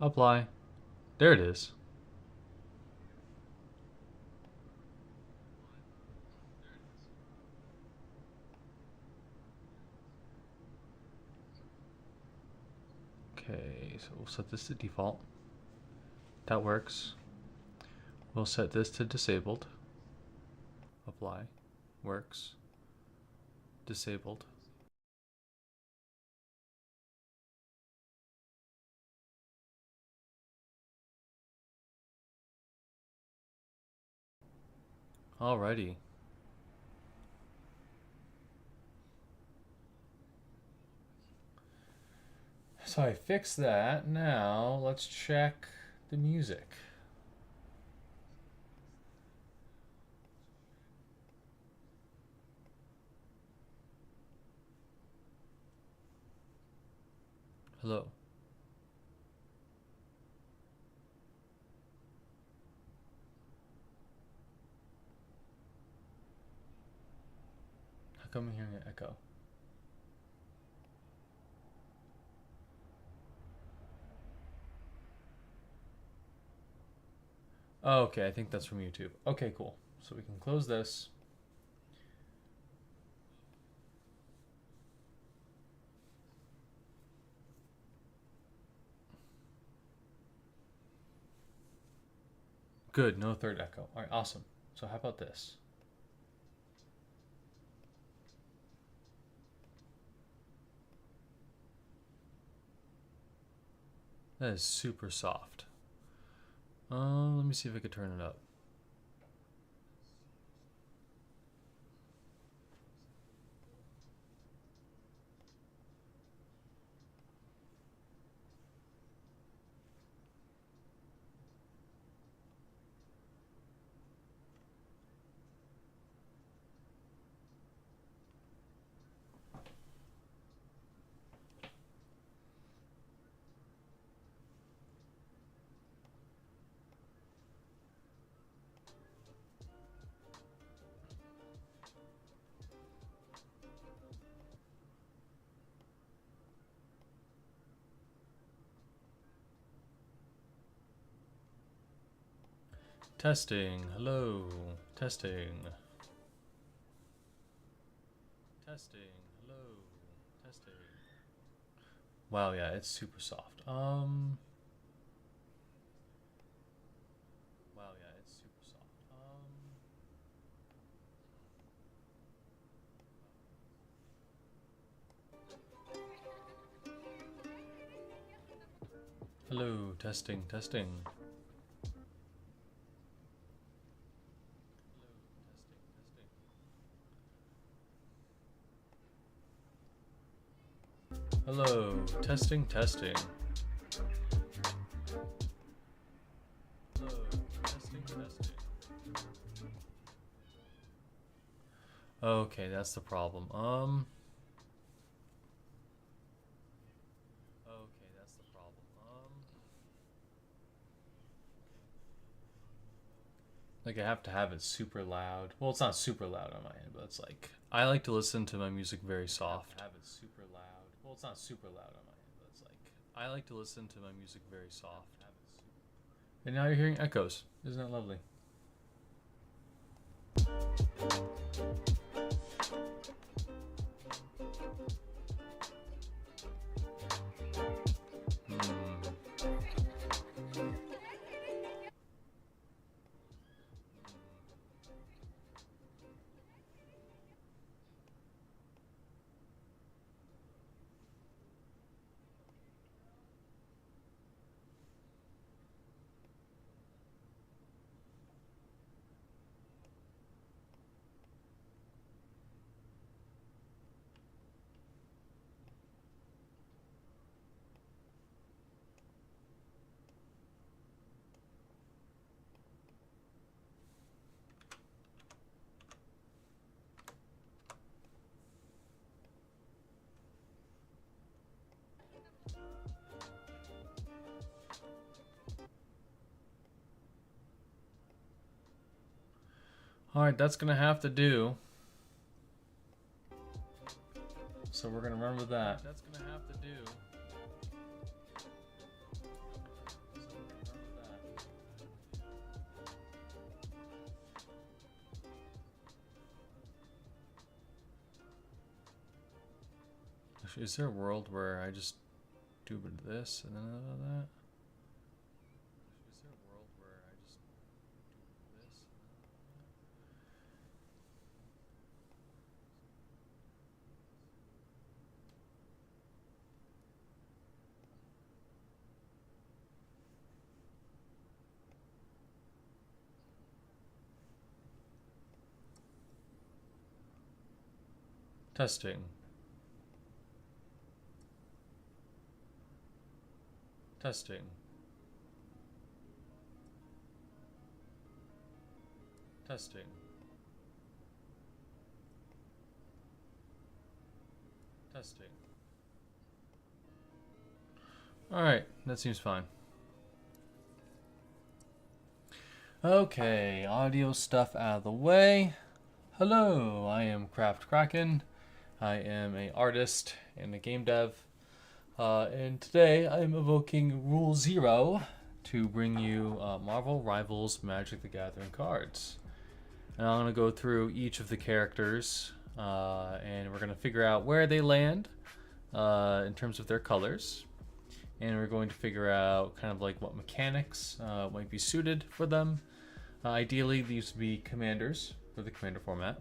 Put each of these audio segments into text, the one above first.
Apply. There it is. Okay, so we'll set this to default. That works. We'll set this to disabled. Apply. Works. Disabled. Alrighty. So I fixed that. Now let's check the music. Hello. How come I'm hearing an echo? Oh, okay, I think that's from YouTube. Okay, cool. So we can close this. Good, no third echo. All right, awesome. So how about this? That is super soft. Let me see if I could turn it up. Testing. Hello. Testing. Testing. Hello. Testing. Wow, yeah, it's super soft. Wow, yeah, it's super soft. Hello. Testing. Testing. Hello. Testing. Testing. Hello. Testing. Testing. Okay, that's the problem. Okay, that's the problem. Like I have to have it super loud. Well, it's not super loud on my end, but it's like I like to listen to my music very soft. Have it super loud. Well, it's not super loud on my end, but it's like I like to listen to my music very soft. And now you're hearing echoes. Isn't that lovely? Hmm. All right, that's gonna have to do. So we're gonna remember that. That's gonna have to do. Actually, is there a world where I just do a bit of this and then that? Is there a world where I just do a bit of this and then Testing. Testing. Testing. Testing. Alright, that seems fine. Okay, audio stuff out of the way. Hello, I am KraftKraken. I am an artist and a game dev. And today I'm evoking Rule 0 to bring you Marvel Rivals Magic the Gathering cards. And I'm going to go through each of the characters and we're going to figure out where they land in terms of their colors. And we're going to figure out kind of like what mechanics might be suited for them. Ideally, these would be commanders for the commander format,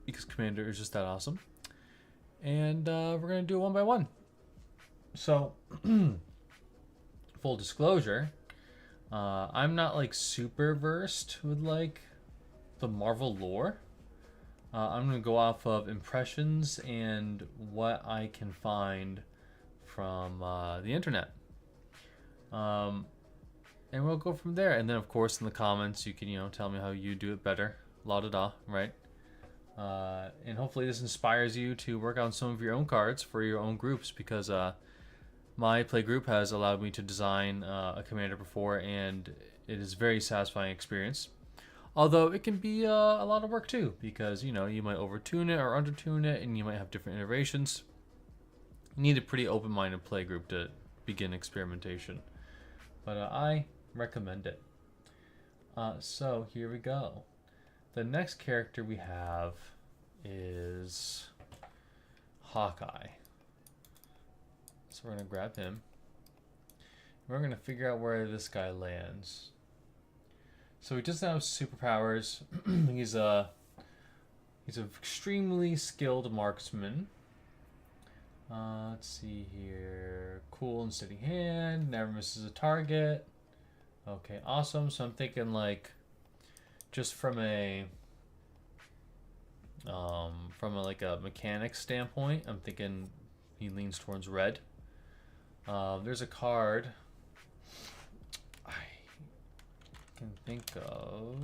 because commander is just that awesome. And we're going to do it one by one. So, full disclosure, I'm not like super versed with like the Marvel lore. I'm going to go off of impressions and what I can find from the internet. And we'll go from there. And then, of course, in the comments, you can, tell me how you do it better. La da da, right? And hopefully this inspires you to work on some of your own cards for your own groups, because my play group has allowed me to design a commander before, and it is a very satisfying experience. Although it can be a lot of work too, because, you might overtune it or undertune it, and you might have different iterations. You need a pretty open-minded play group to begin experimentation. But I recommend it. So here we go. The next character we have is Hawkeye. So we're going to grab him. We're going to figure out where this guy lands. So he doesn't have superpowers. He's an extremely skilled marksman. Let's see here. Cool and steady hand. Never misses a target. Okay, awesome. So I'm thinking like, just from a mechanics standpoint, I'm thinking he leans towards red. There's a card I can think of.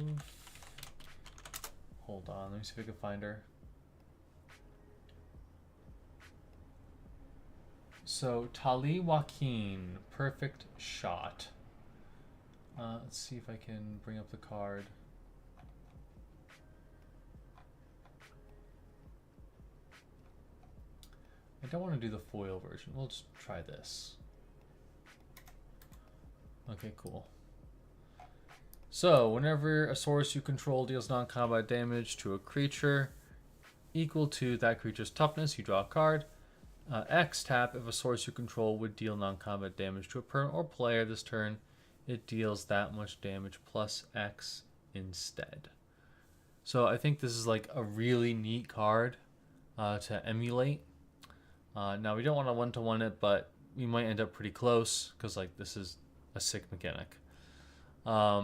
Hold on, let me see if I can find her. So, Tali Joaquin, Perfect Shot. Let's see if I can bring up the card. I don't want to do the foil version. We'll just try this. Okay, cool. So, whenever a source you control deals non-combat damage to a creature equal to that creature's toughness, you draw a card. X tap if a source you control would deal non-combat damage to a opponent or player this turn. It deals that much damage plus X instead. So I think this is like a really neat card to emulate. Now we don't want to one-to-one it, but we might end up pretty close because like this is a sick mechanic. I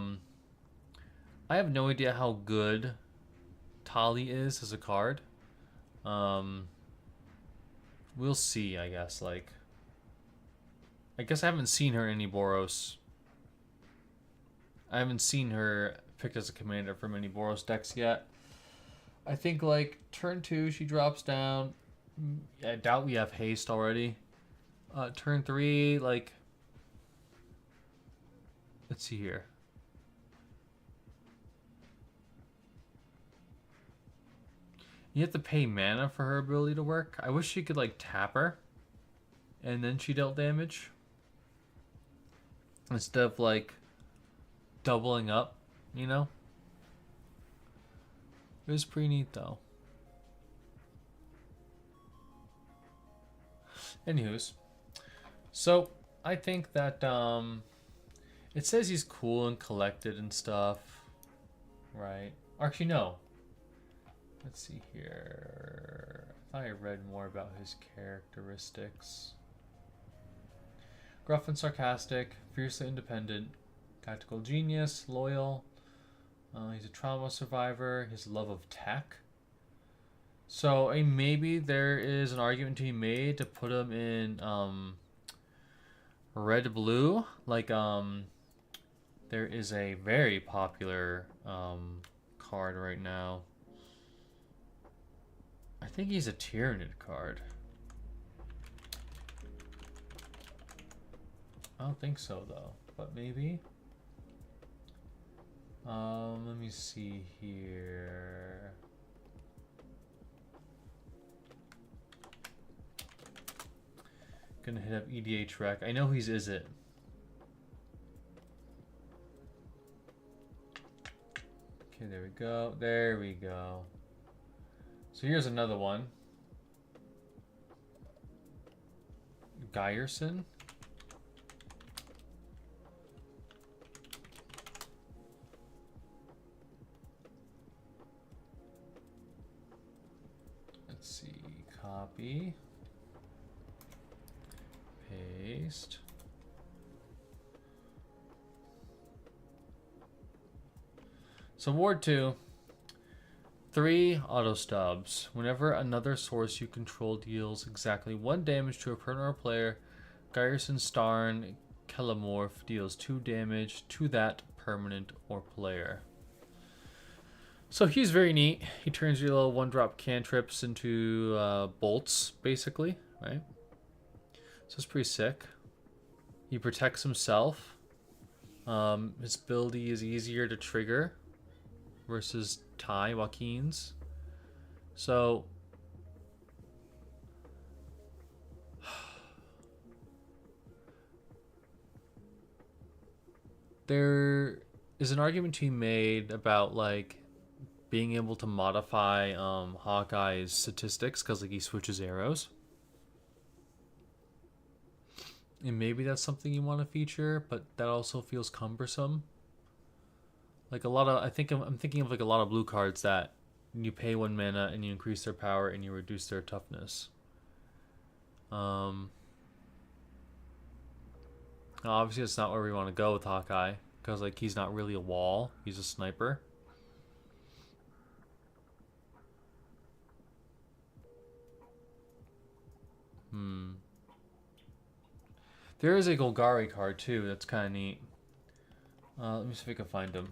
have no idea how good Tali is as a card. We'll see, I guess. Like, I guess I haven't seen her in any Boros. I haven't seen her picked as a commander from any Boros decks yet. I think, like, turn 2, she drops down. I doubt we have haste already. Turn 3, like, let's see here. You have to pay mana for her ability to work. I wish she could, like, tap her and then she dealt damage instead of, like, doubling up, you know? It was pretty neat, though. Anywho's, so I think that it says he's cool and collected and stuff, right? Actually, no. Let's see here. I thought I read more about his characteristics. Gruff and sarcastic, fiercely independent, tactical genius, loyal. He's a trauma survivor. His love of tech. So maybe there is an argument to be made to put him in red blue. Like there is a very popular card right now. I think he's a Tyranid card. I don't think so though, but maybe. Let me see here. Gonna hit up EDH Rec. I know he's Is It. Okay, there we go. There we go. So here's another one. Geyerson. Let's see. Copy. Paste. So Ward 2. 3 auto stubs. Whenever another source you control deals exactly 1 damage to a permanent or player, Geyerson Starn Kelemorph deals 2 damage to that permanent or player. So he's very neat. He turns your little 1-drop cantrips into bolts, basically, right? So it's pretty sick. He protects himself. His ability is easier to trigger versus Joaquin's. So there is an argument to be made about like being able to modify Hawkeye's statistics because like he switches arrows. And maybe that's something you want to feature, but that also feels cumbersome. Like a lot of, I'm thinking of like a lot of blue cards that you pay 1 mana and you increase their power and you reduce their toughness. Obviously, it's not where we want to go with Hawkeye because like he's not really a wall; he's a sniper. There is a Golgari card too. That's kind of neat. Let me see if I can find him.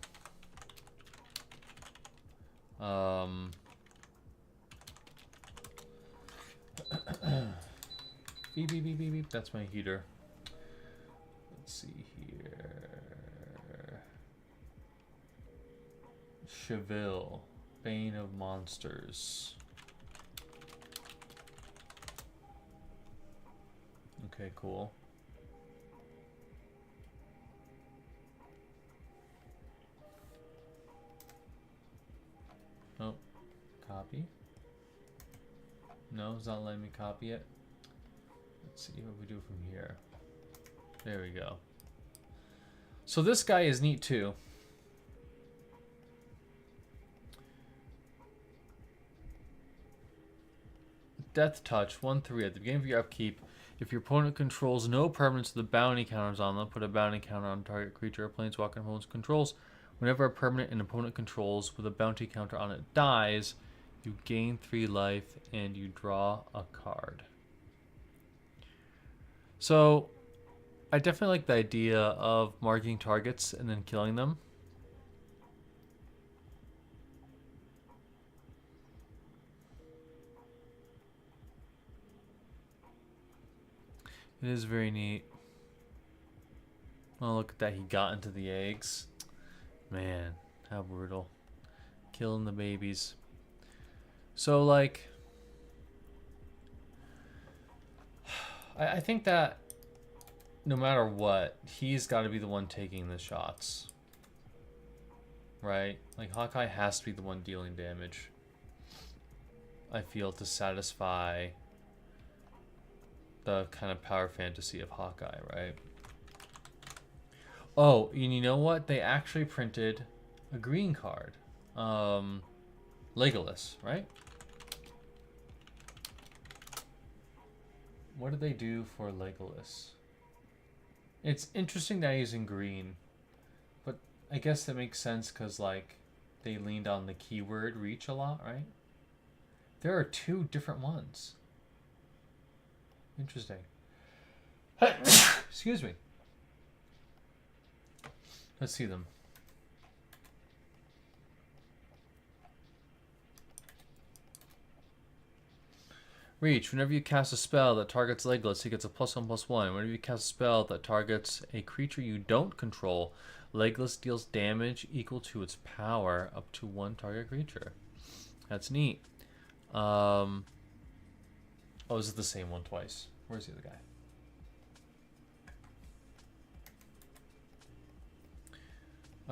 Beep, beep, beep, beep, beep. That's my heater. Let's see here. Cheville, Bane of Monsters. Okay, cool. Oh, copy. No, it's not letting me copy it. Let's see what we do from here. There we go. So this guy is neat too. Death Touch, 1/3. At the beginning of your upkeep, if your opponent controls no permanents with the bounty counters on them, put a bounty counter on target creature or planeswalker opponent's controls. Whenever a permanent an opponent controls with a bounty counter on it dies, you gain 3 life and you draw a card. So, I definitely like the idea of marking targets and then killing them. It is very neat. Oh, look at that. He got into the eggs. Man, how brutal. Killing the babies. So, like, I think that no matter what, he's got to be the one taking the shots. Right? Like, Hawkeye has to be the one dealing damage. I feel to satisfy the kind of power fantasy of Hawkeye, right? Oh, and you know what? They actually printed a green card. Legolas, right? What did they do for Legolas? It's interesting that he's in green, but I guess that makes sense because, like, they leaned on the keyword reach a lot, right? There are two different ones. Interesting. Excuse me. Let's see them. Reach. Whenever you cast a spell that targets Legolas, he gets a +1/+1. Whenever you cast a spell that targets a creature you don't control, Legolas deals damage equal to its power up to one target creature. That's neat. Oh, is it the same one twice? Where's the other guy?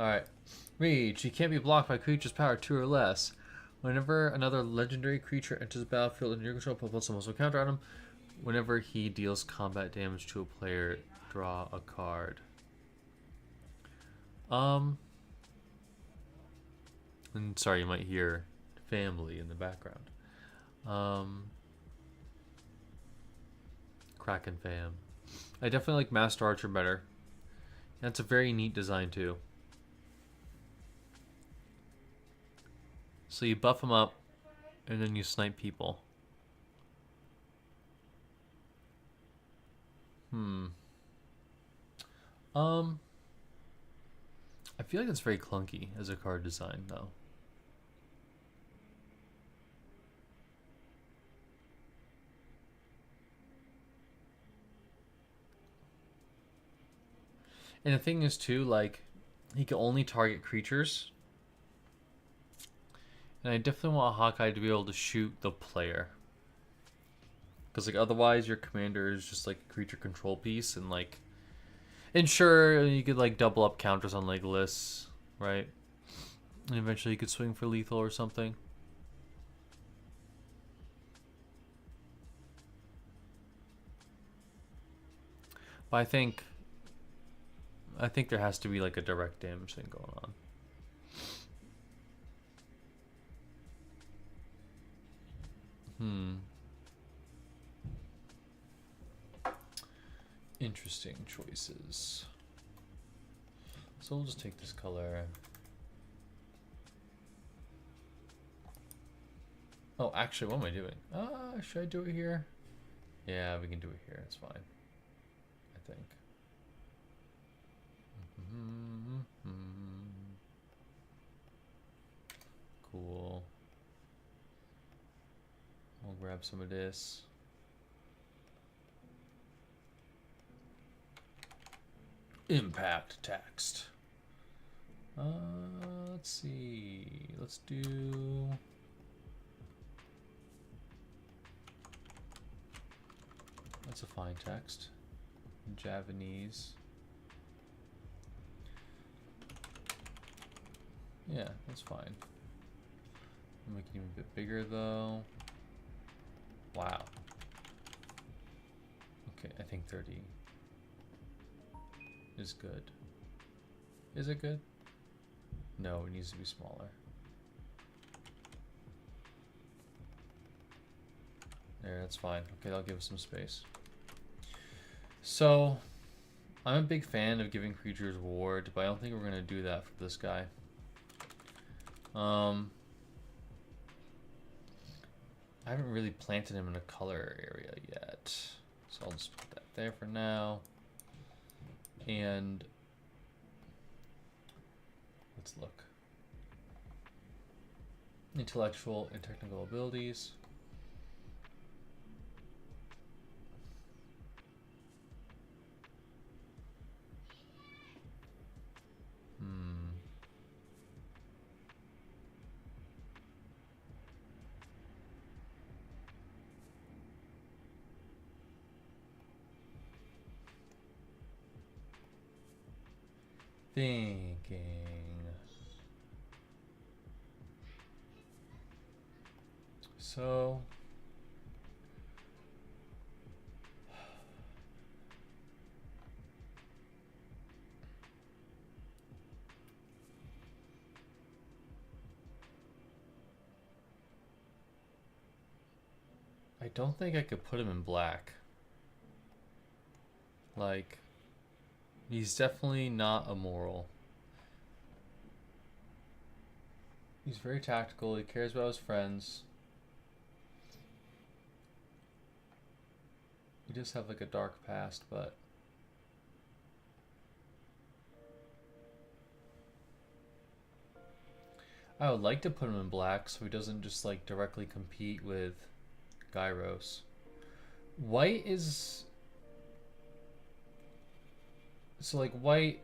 Alright. Reach. You can't be blocked by creature's power 2 or less. Whenever another legendary creature enters the battlefield under your control, put +1/+1 counter on him. Whenever he deals combat damage to a player, draw a card. And sorry, you might hear family in the background. Kraken fam. I definitely like Master Archer better. That's a very neat design too. So you buff them up, and then you snipe people. I feel like it's very clunky as a card design, though. And the thing is, too, like, he can only target creatures. And I definitely want Hawkeye to be able to shoot the player. Because, like, otherwise your commander is just, like, a creature control piece. And, like... And sure, you could, like, double up counters on Legolas, right? And eventually you could swing for lethal or something. But I think there has to be, like, a direct damage thing going on. Interesting choices. So we'll just take this color. Oh, actually, what am I doing? Should I do it here? Yeah, we can do it here. It's fine. I think. Cool. I'll grab some of this. Impact text. Let's see. Let's do... That's a fine text. Javanese. Yeah, that's fine. Make it even a bit bigger though. Wow. Okay, I think 30 is good. Is it good? No, it needs to be smaller. There, that's fine. Okay, that'll give us some space. So, I'm a big fan of giving creatures ward, but I don't think we're gonna do that for this guy. I haven't really planted him in a color area yet, so I'll just put that there for now. And let's look. Intellectual and technical abilities. Thinking. So don't think I could put him in black. Like, he's definitely not immoral. He's very tactical. He cares about his friends. He does have like a dark past, but I would like to put him in black so he doesn't just like directly compete with Gyros. White is... So like white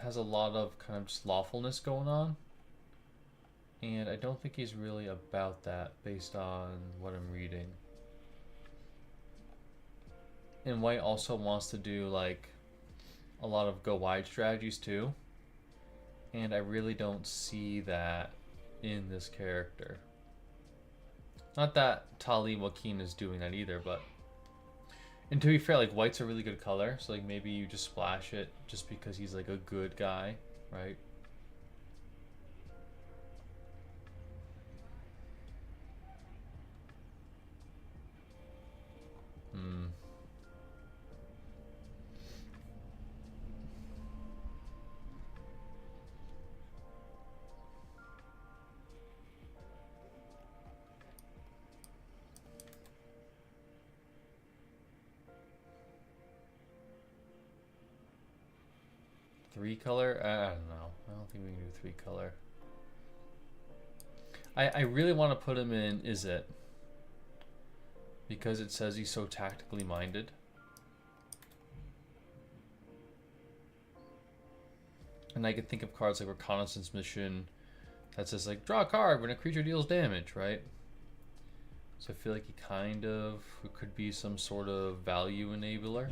has a lot of kind of just lawfulness going on. And I don't think he's really about that based on what I'm reading. And white also wants to do like a lot of go wide strategies too. And I really don't see that in this character. Not that Tali Joaquin is doing that either, but... And to be fair, like, white's a really good color, so like maybe you just splash it just because he's like a good guy, right? Hmm. Three color? I don't know. I don't think we can do three color. I really want to put him in Is It? Because it says he's so tactically minded. And I could think of cards like Reconnaissance Mission that says like, draw a card when a creature deals damage, right? So I feel like he kind of could be some sort of value enabler.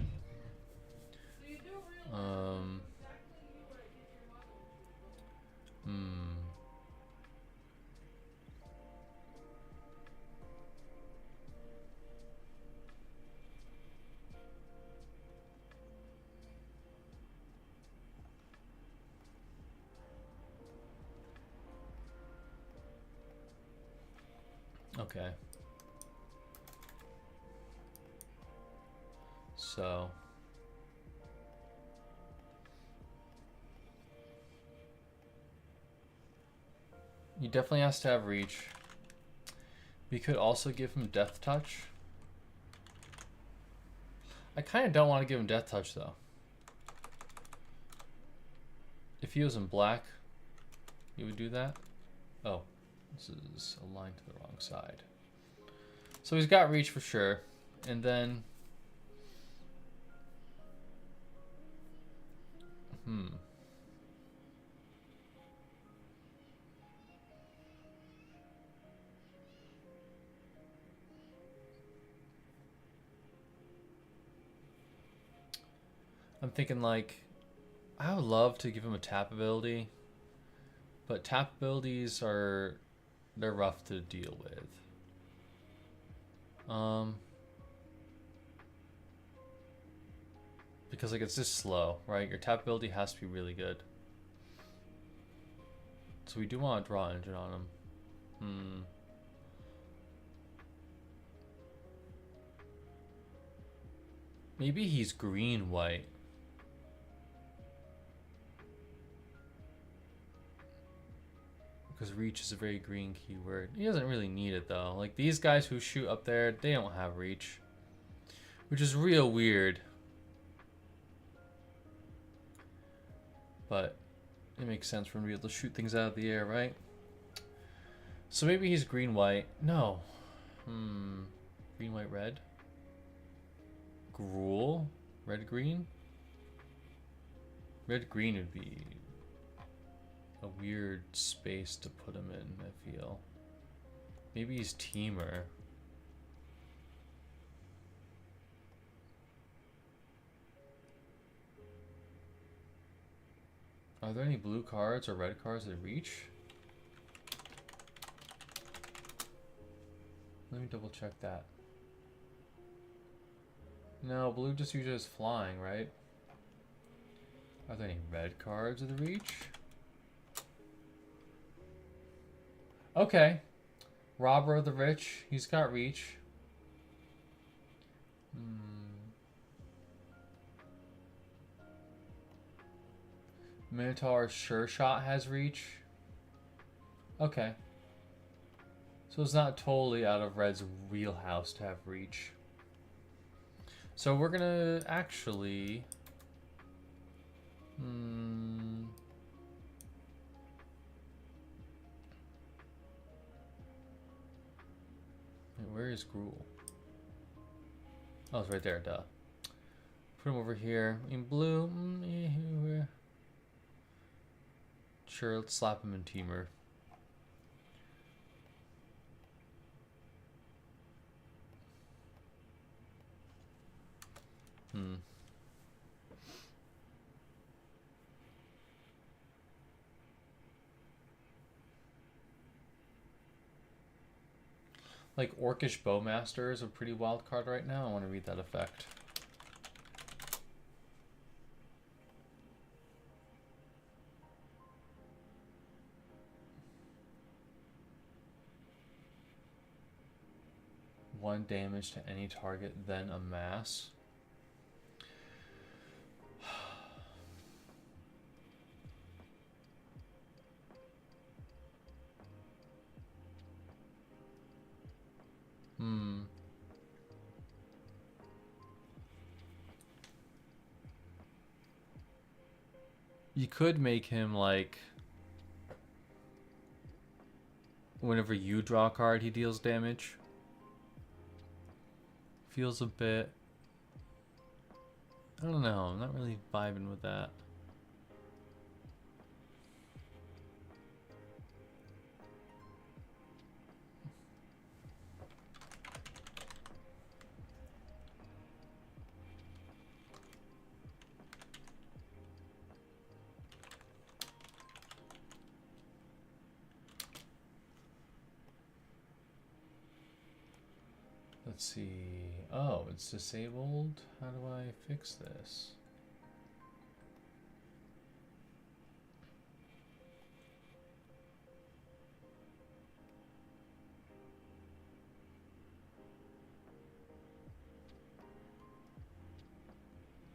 Okay. So he definitely has to have reach. We could also give him Death Touch. I kind of don't want to give him Death Touch though. If he was in black, he would do that. Oh, this is aligned to the wrong side. So he's got reach for sure. And then... I'm thinking like, I would love to give him a tap ability, but tap abilities they're rough to deal with. Because like it's just slow, right? Your tap ability has to be really good. So we do want to draw engine on him. Maybe he's green-white. Because reach is a very green keyword. He doesn't really need it though. Like these guys who shoot up there, they don't have reach. Which is real weird. But it makes sense for him to be able to shoot things out of the air, right? So maybe he's green-white. No. Green-white-red? Gruul? Red-green? Red-green would be a weird space to put him in, I feel. Maybe he's Teamer. Are there any blue cards or red cards that reach? Let me double check that. No, blue just usually is flying, right? Are there any red cards with reach? Okay. Robber of the Rich. He's got reach. Minotaur Sure Shot has reach. Okay. So it's not totally out of Red's wheelhouse to have reach. So we're gonna actually... Wait, where is Gruul? Oh, it's right there, duh. Put him over here. In blue. Sure, let's slap him in Teamer. Like, Orcish Bowmaster is a pretty wild card right now. I want to read that effect. One damage to any target, then a mass. You could make him like... Whenever you draw a card, he deals damage. Feels a bit... I don't know, I'm not really vibing with that. Let's see. Oh, it's disabled. How do I fix this?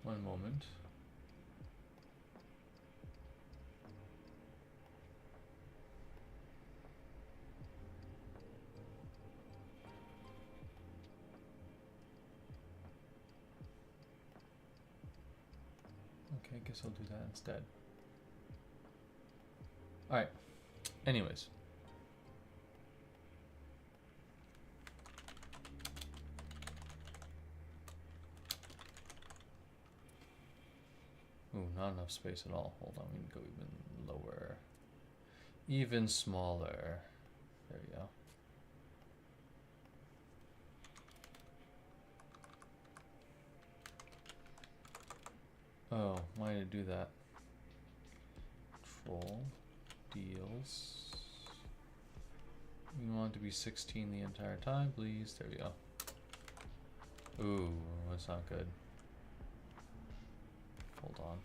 One moment. Okay, I guess I'll do that instead. Alright. Anyways. Ooh, not enough space at all. Hold on, we can go even lower. Even smaller. There we go. Oh, why did it do that? Control. Deals. We want it to be 16 the entire time, please. There we go. Ooh, that's not good. Hold on.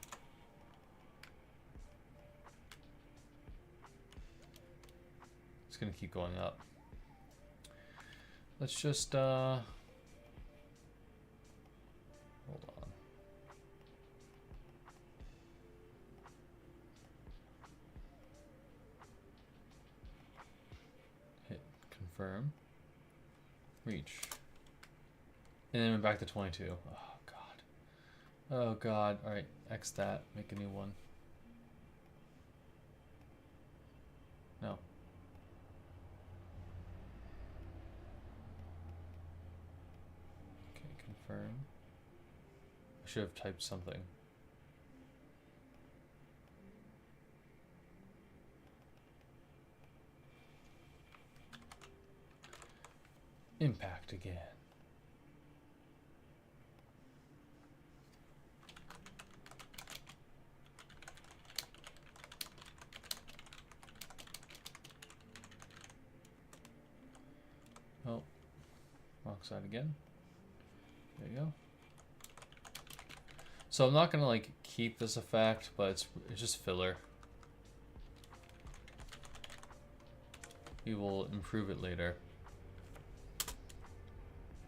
It's gonna keep going up. Let's just hold on. Hit confirm. Reach. And then we're back to 22. Oh god. Oh god. Alright, X that. Make a new one. No. Okay, confirm. I should have typed something. Impact again. Oh, wrong side again. There you go. So I'm not gonna like keep this effect, but it's just filler. We will improve it later.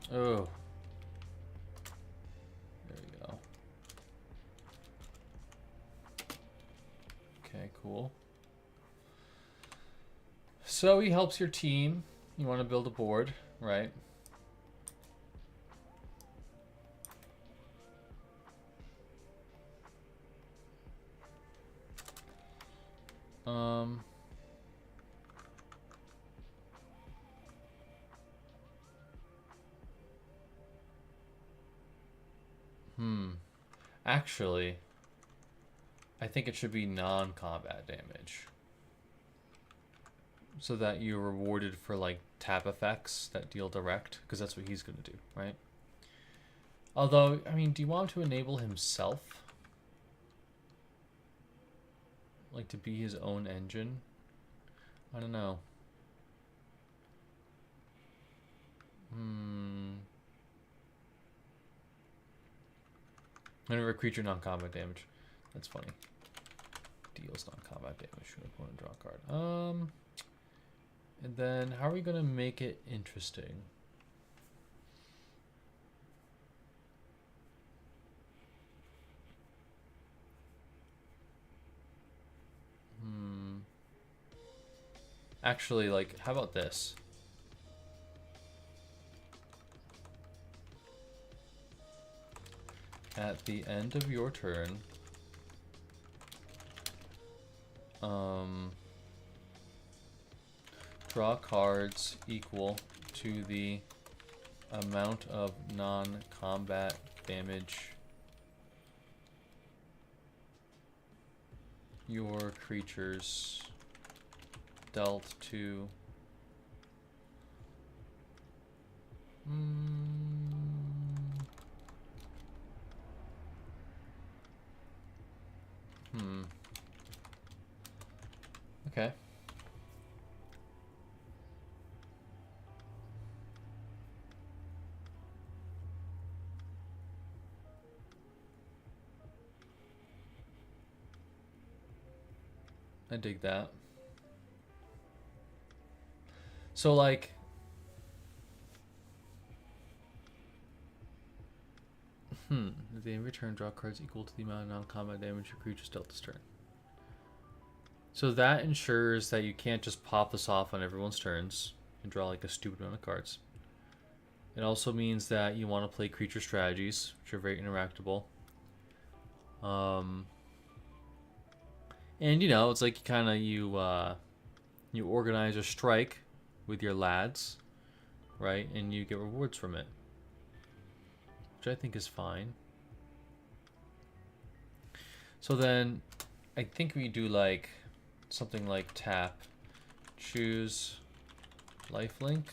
Oh. There we go. cool. So he helps your team. You want to build a board, right? Actually, I think it should be non-combat damage. So that you're rewarded for, like, tap effects that deal direct, because that's what he's going to do, right? Although, I mean, do you want him to enable himself? Like, to be his own engine? I don't know. Whenever a creature non-combat damage. That's funny. Deals non-combat damage to an opponent, draw a card. And then how are we gonna make it interesting? Actually, like, how about this? At the end of your turn, draw cards equal to the amount of non-combat damage your creatures dealt to Okay. I dig that. So, like, at the end of your turn, draw cards equal to the amount of non-combat damage your creatures dealt this turn. So that ensures that you can't just pop this off on everyone's turns and draw like a stupid amount of cards. It also means that you want to play creature strategies, which are very interactable. And you know, it's like you organize a strike with your lads, right? And you get rewards from it, which I think is fine. So then I think we do like something like tap, choose lifelink.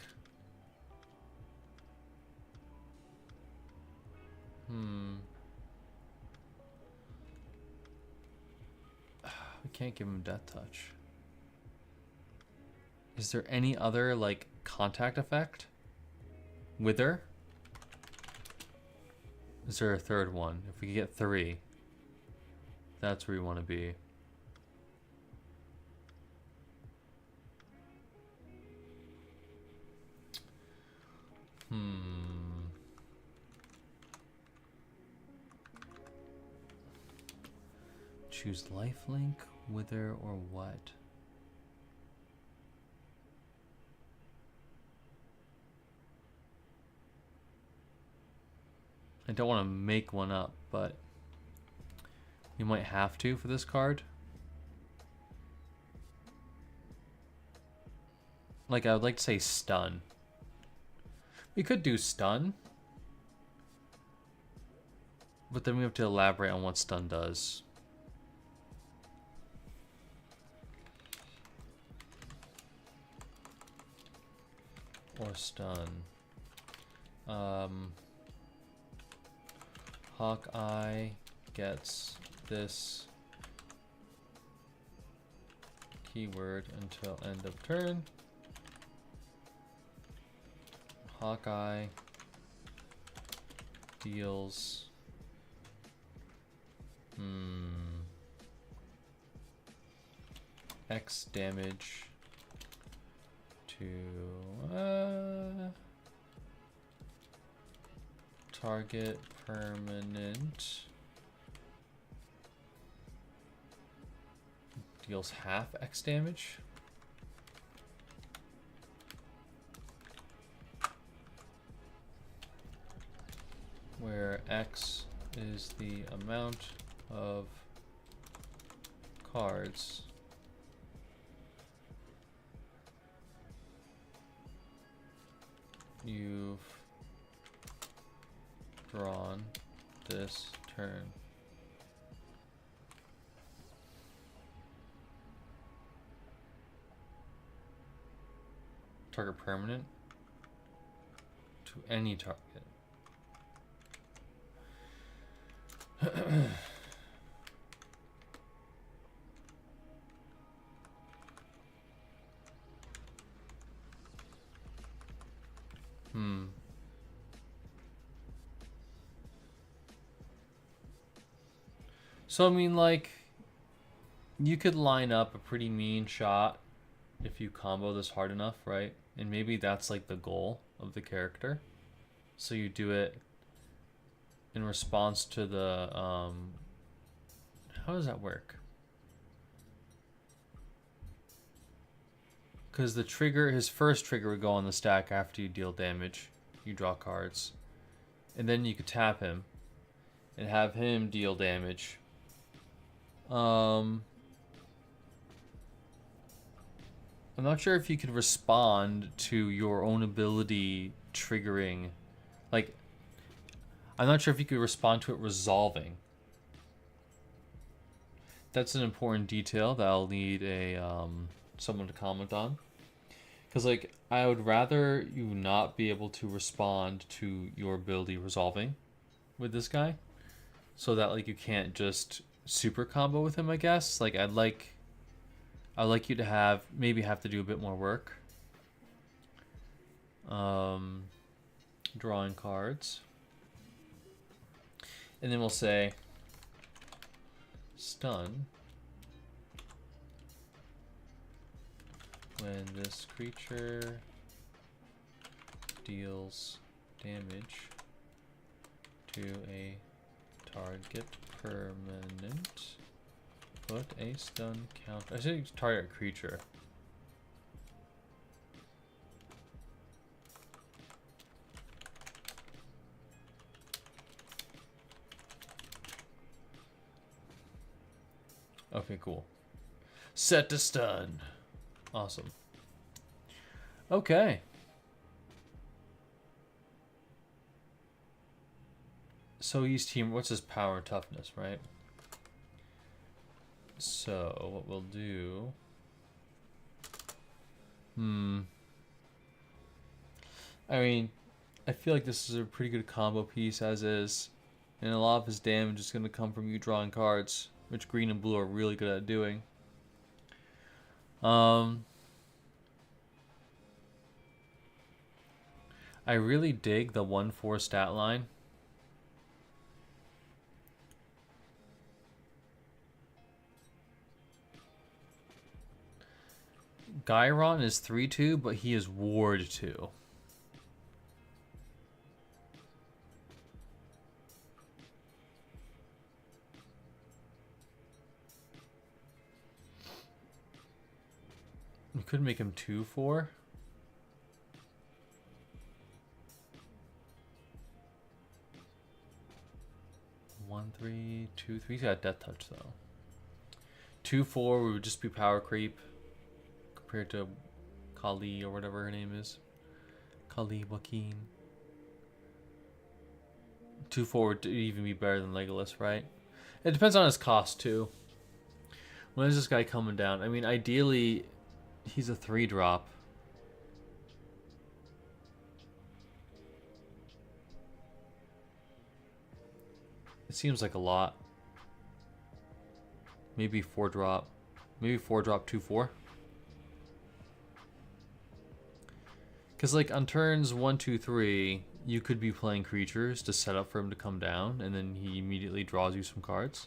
We can't give him death touch. Is there any other like contact effect? Wither? Is there a third one? If we get 3, that's where we want to be. Choose lifelink, wither, or what? I don't want to make one up, but you might have to for this card. Like, I would like to say stun. We could do stun, but then we have to elaborate on what stun does. Or stun. Hawkeye gets this keyword until end of turn. Hawkeye deals X damage to target permanent deals half X damage. Where X is the amount of cards you've drawn this turn. Target permanent to any target. So I mean, like, you could line up a pretty mean shot if you combo this hard enough, right? And maybe that's like the goal of the character. So you do it in response to the how does that work? Because the trigger, his first trigger would go on the stack after you deal damage. You draw cards. And then you could tap him and have him deal damage. I'm not sure if you could respond to your own ability triggering. Like, I'm not sure if you could respond to it resolving. That's an important detail that I'll need a someone to comment on. Because, like, I would rather you not be able to respond to your ability resolving with this guy. So that, like, you can't just super combo with him, I guess. Like, I'd like you to maybe have to do a bit more work. Drawing cards. And then we'll say stun when this creature deals damage to a target permanent, put a stun counter. I should target creature. Okay, cool. Set to stun. Awesome. Okay. So he's team. What's his power and toughness, right? So what we'll do. I mean, I feel like this is a pretty good combo piece as is, and a lot of his damage is going to come from you drawing cards, which green and blue are really good at doing. I really dig the 1/4 stat line. Gyron is 3/2, but he is Ward 2. We could make him 2/4. 1/3, 2/3. He's got Death Touch though. 2/4 would just be power creep compared to Kali or whatever her name is. Kali Joaquin. 2/4 would even be better than Legolas, right? It depends on his cost too. When is this guy coming down? I mean, ideally, he's a 3-drop. It seems like a lot. Maybe 4-drop. Maybe 4-drop 2/4. Because, like, on turns 1, 2, 3, you could be playing creatures to set up for him to come down, and then he immediately draws you some cards.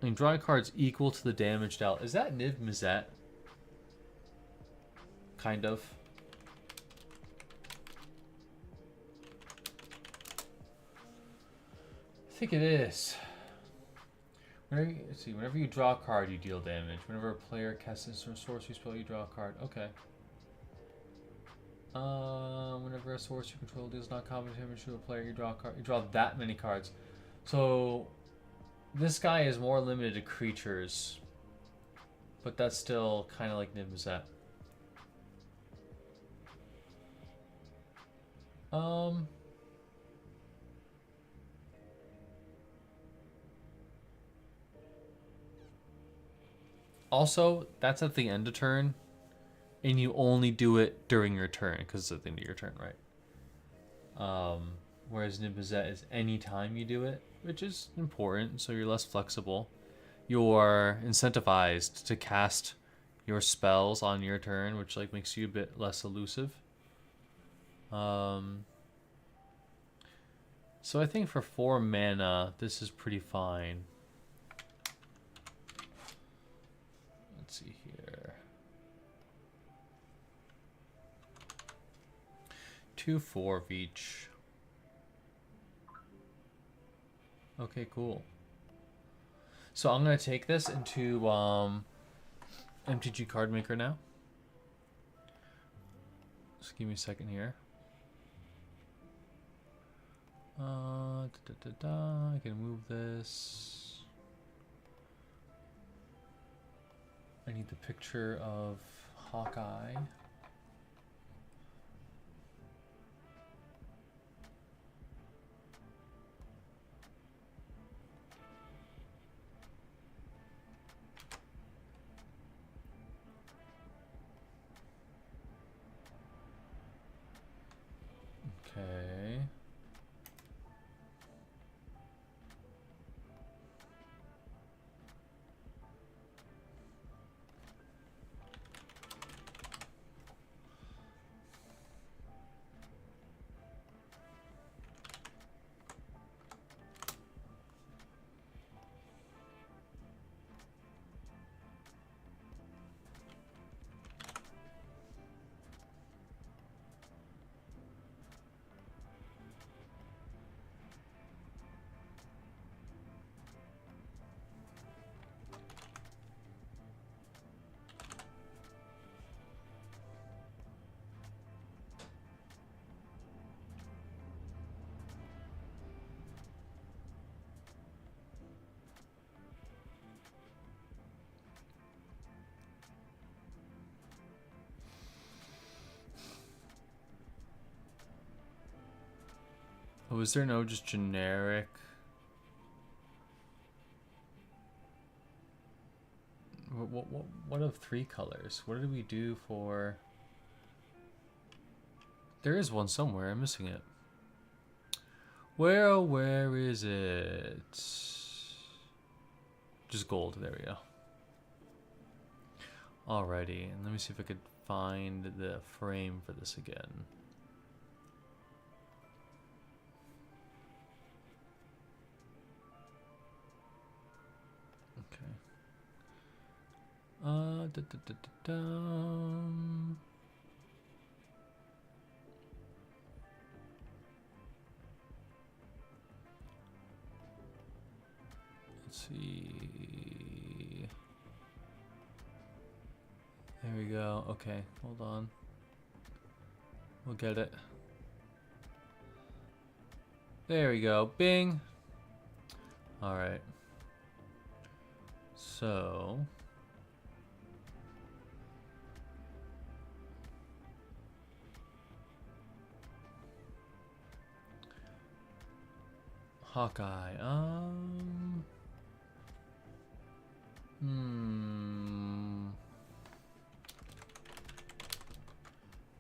I mean, drawing cards equal to the damage dealt. Is that Niv Mizzet? Kind of. I think it is. Let's see. Whenever you draw a card, you deal damage. Whenever a player casts a sorcery spell, you draw a card. Okay. Whenever a source you control deals not combat damage to a player, you draw a card. You draw that many cards. So this guy is more limited to creatures, but that's still kind of like Nimbuzet. Also, that's at the end of turn, and you only do it during your turn because it's at the end of your turn, right? Whereas Nimbuzet is any time you do it, which is important, so you're less flexible. You're incentivized to cast your spells on your turn, which like makes you a bit less elusive. So I think for 4 mana, this is pretty fine. Let's see here. 2/4 of each. Okay, cool. So I'm gonna take this into MTG Card Maker now. Just give me a second here. I can move this. I need the picture of Hawkeye. Okay. Oh, is there no just generic? What of 3 colors? What did we do for? There is one somewhere. I'm missing it. Where is it? Just gold. There we go. Alrighty, and let me see if I could find the frame for this again. Let's see. There we go. Okay, hold on. We'll get it. There we go. Bing. All right. So Hawkeye.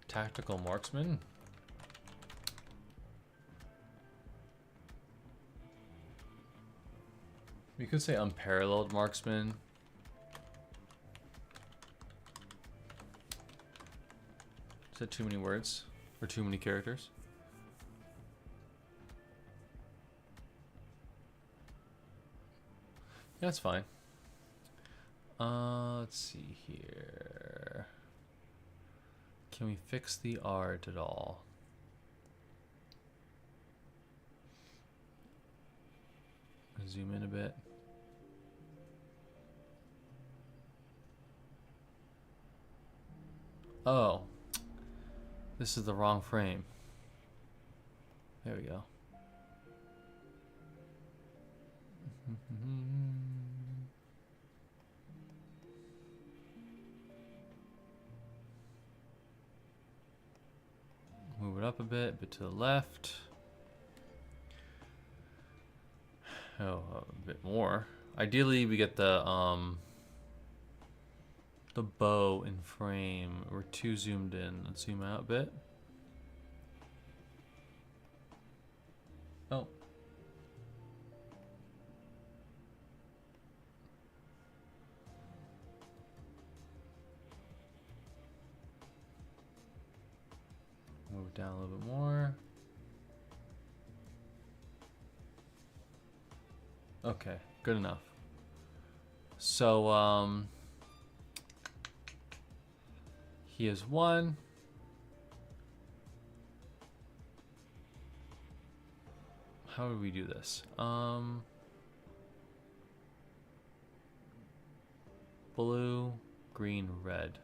Tactical marksman. We could say unparalleled marksman. Is that too many words? Or too many characters? Yeah, that's fine. Let's see here. Can we fix the art at all? Zoom in a bit. Oh. This is the wrong frame. There we go. Move it up a bit to the left. Oh, a bit more. Ideally, we get the bow in frame. We're too zoomed in. Let's zoom out a bit. Oh. Move it down a little bit more. Okay, good enough. So, he is one. How do we do this? Blue, green, red.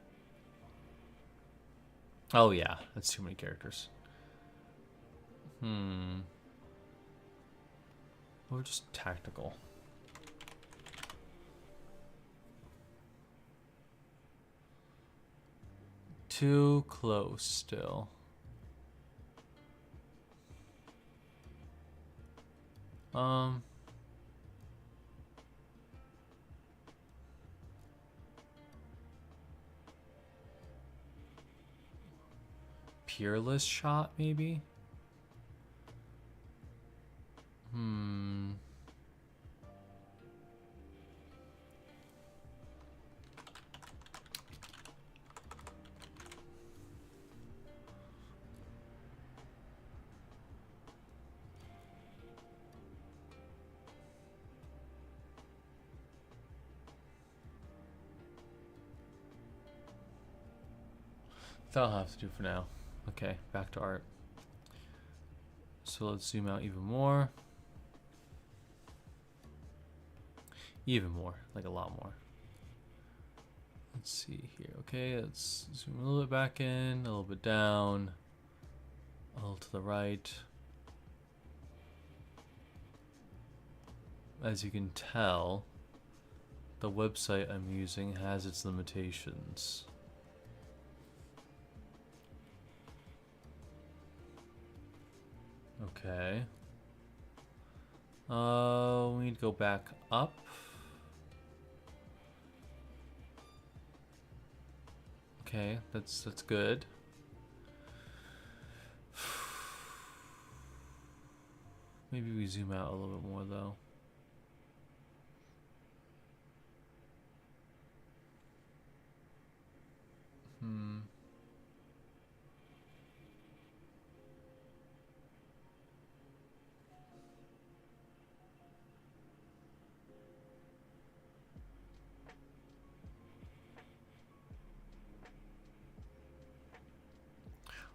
Oh yeah, that's too many characters. Or just tactical. Too close still. Peerless shot, maybe? That'll have to do for now. Okay, back to art. So let's zoom out even more. Even more, like a lot more. Let's see here. Okay, let's zoom a little bit back in, a little bit down, a little to the right. As you can tell, the website I'm using has its limitations. Okay. We need to go back up. Okay, that's good. Maybe we zoom out a little bit more though.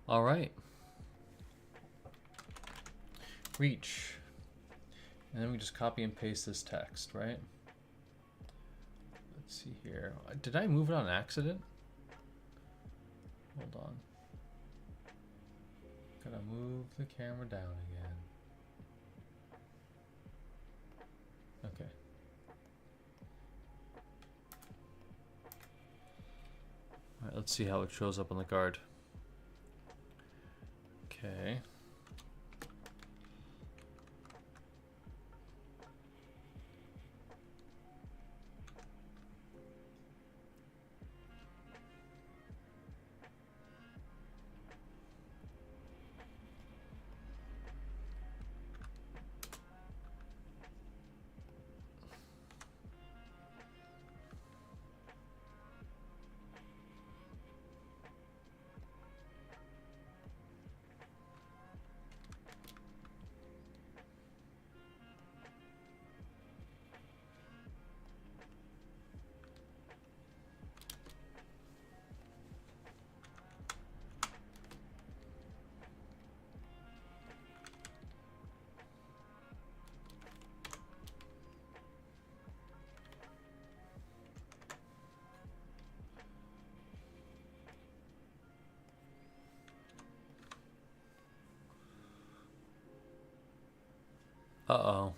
All right. Reach. And then we just copy and paste this text, right? Let's see here. Did I move it on accident? Hold on. Gotta move the camera down again. Okay. All right, let's see how it shows up on the card. Okay. Uh-oh.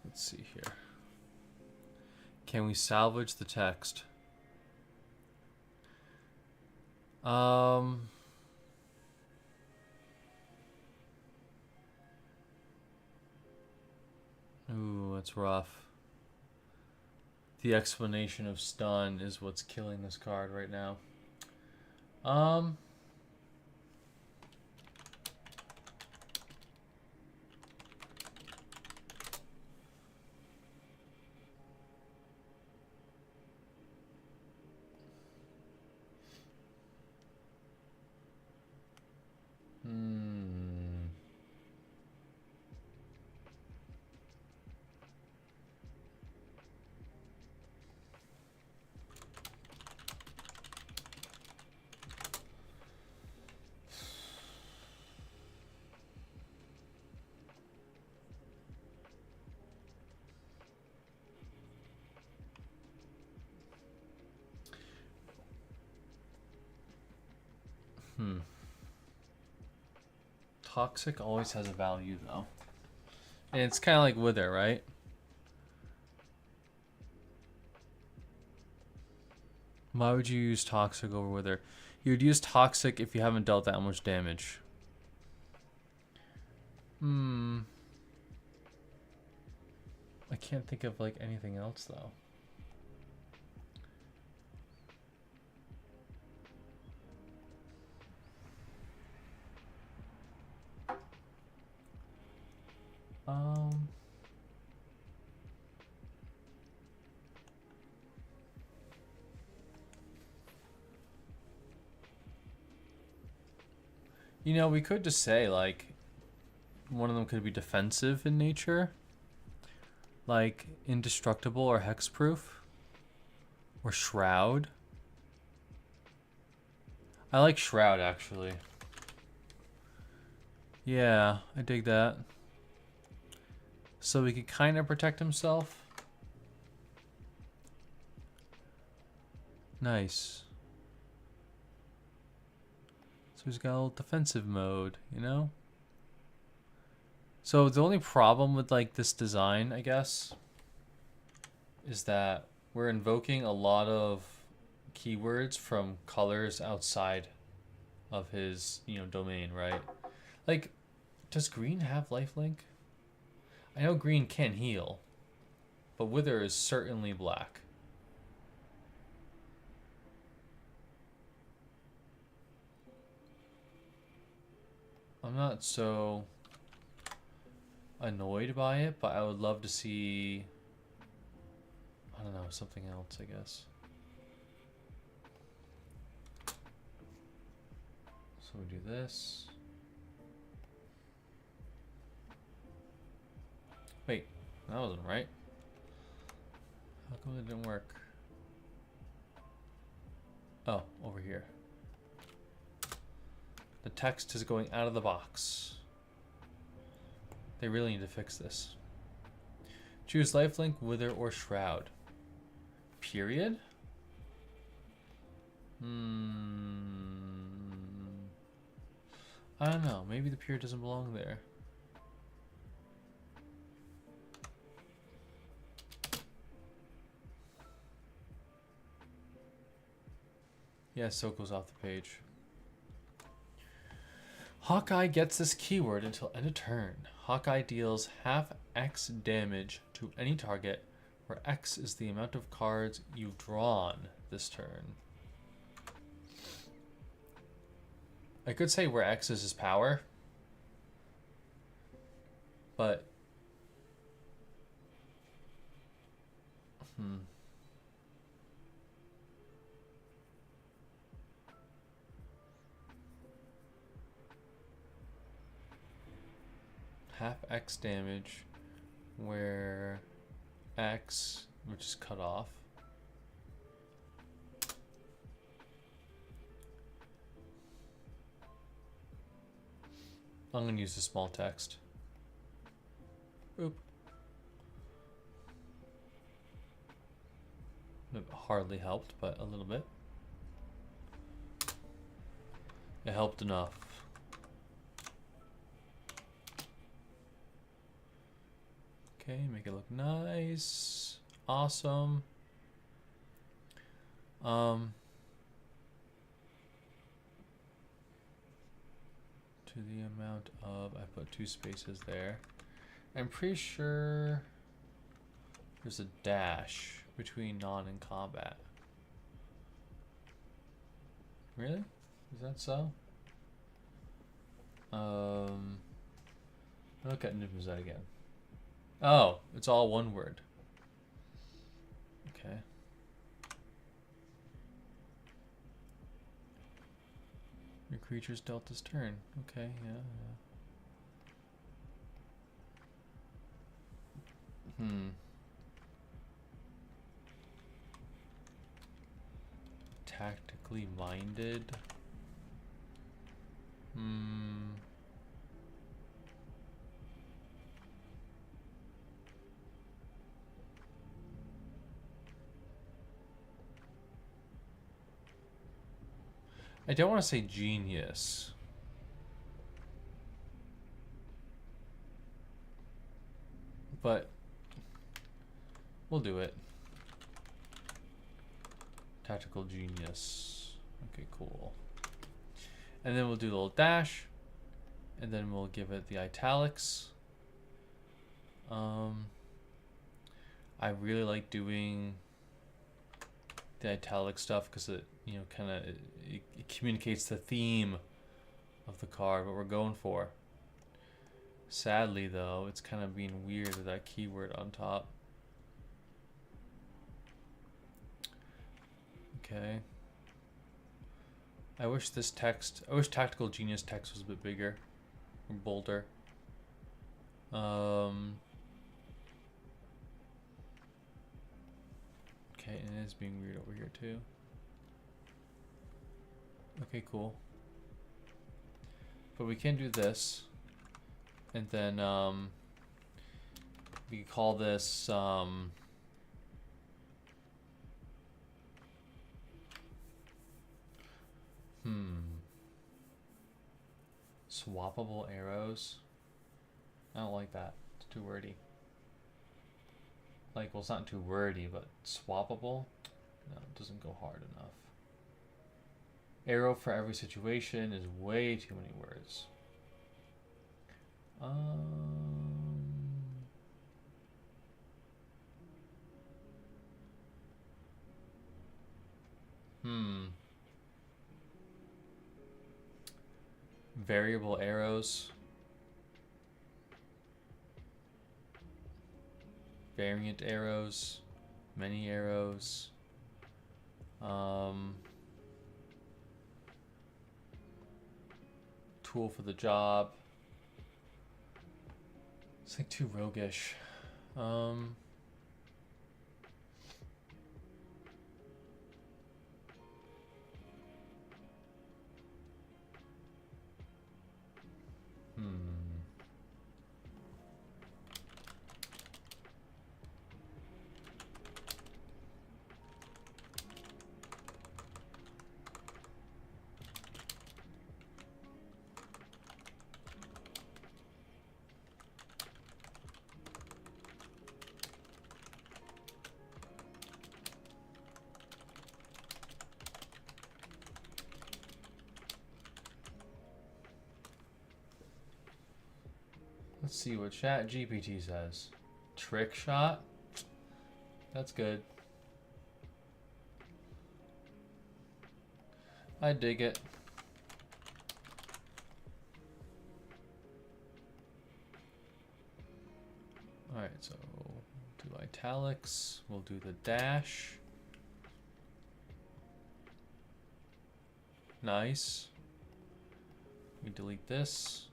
Let's see here. Can we salvage the text? Ooh, that's rough. The explanation of stun is what's killing this card right now. Toxic always has a value, though. And it's kind of like Wither, right? Why would you use Toxic over Wither? You would use Toxic if you haven't dealt that much damage. I can't think of, like, anything else, though. You know, we could just say, like, one of them could be defensive in nature. Like, indestructible or hexproof. Or shroud. I like shroud, actually. Yeah, I dig that. So he could kind of protect himself. Nice. So he's got a little defensive mode, you know? So the only problem with, like, this design, I guess, is that we're invoking a lot of keywords from colors outside of his, you know, domain, right? Like, does green have lifelink? I know green can heal, but Wither is certainly black. I'm not so annoyed by it, but I would love to see, I don't know, something else, I guess. So we do this. Wait, that wasn't right. How come it didn't work? Oh, over here. The text is going out of the box. They really need to fix this. Choose lifelink, Wither, or Shroud. Period? I don't know. Maybe the period doesn't belong there. Yeah, so it goes off the page. Hawkeye gets this keyword until end of turn. Hawkeye deals half X damage to any target, where X is the amount of cards you've drawn this turn. I could say where X is his power, but half X damage, where X, which is cut off. I'm going to use the small text. Oop. It hardly helped, but a little bit. It helped enough. Okay, make it look nice. Awesome. To the amount of, I put 2 spaces there. I'm pretty sure there's a dash between non and combat. Really? Is that so? Look at that again. Oh, it's all one word. Okay. Your creature's dealt this turn. Okay, yeah. Tactically minded. I don't want to say genius. But we'll do it. Tactical genius. Okay, cool. And then we'll do a little dash. And then we'll give it the italics. I really like doing the italic stuff because it, you know, kind of it communicates the theme of the card, what we're going for. Sadly, though, it's kind of being weird with that keyword on top. Okay. I wish Tactical Genius text was a bit bigger or bolder. Okay, and it is being weird over here too. Okay, cool. But we can do this. And then we can call this swappable arrows. I don't like that. It's too wordy. Like, well, it's not too wordy, but swappable? No, it doesn't go hard enough. Arrow for every situation is way too many words. Variable arrows. Variant arrows. Many arrows. Tool for the job. It's like too roguish. Let's see what ChatGPT says. Trick shot? That's good. I dig it. Alright, so we'll do italics. We'll do the dash. Nice. We delete this.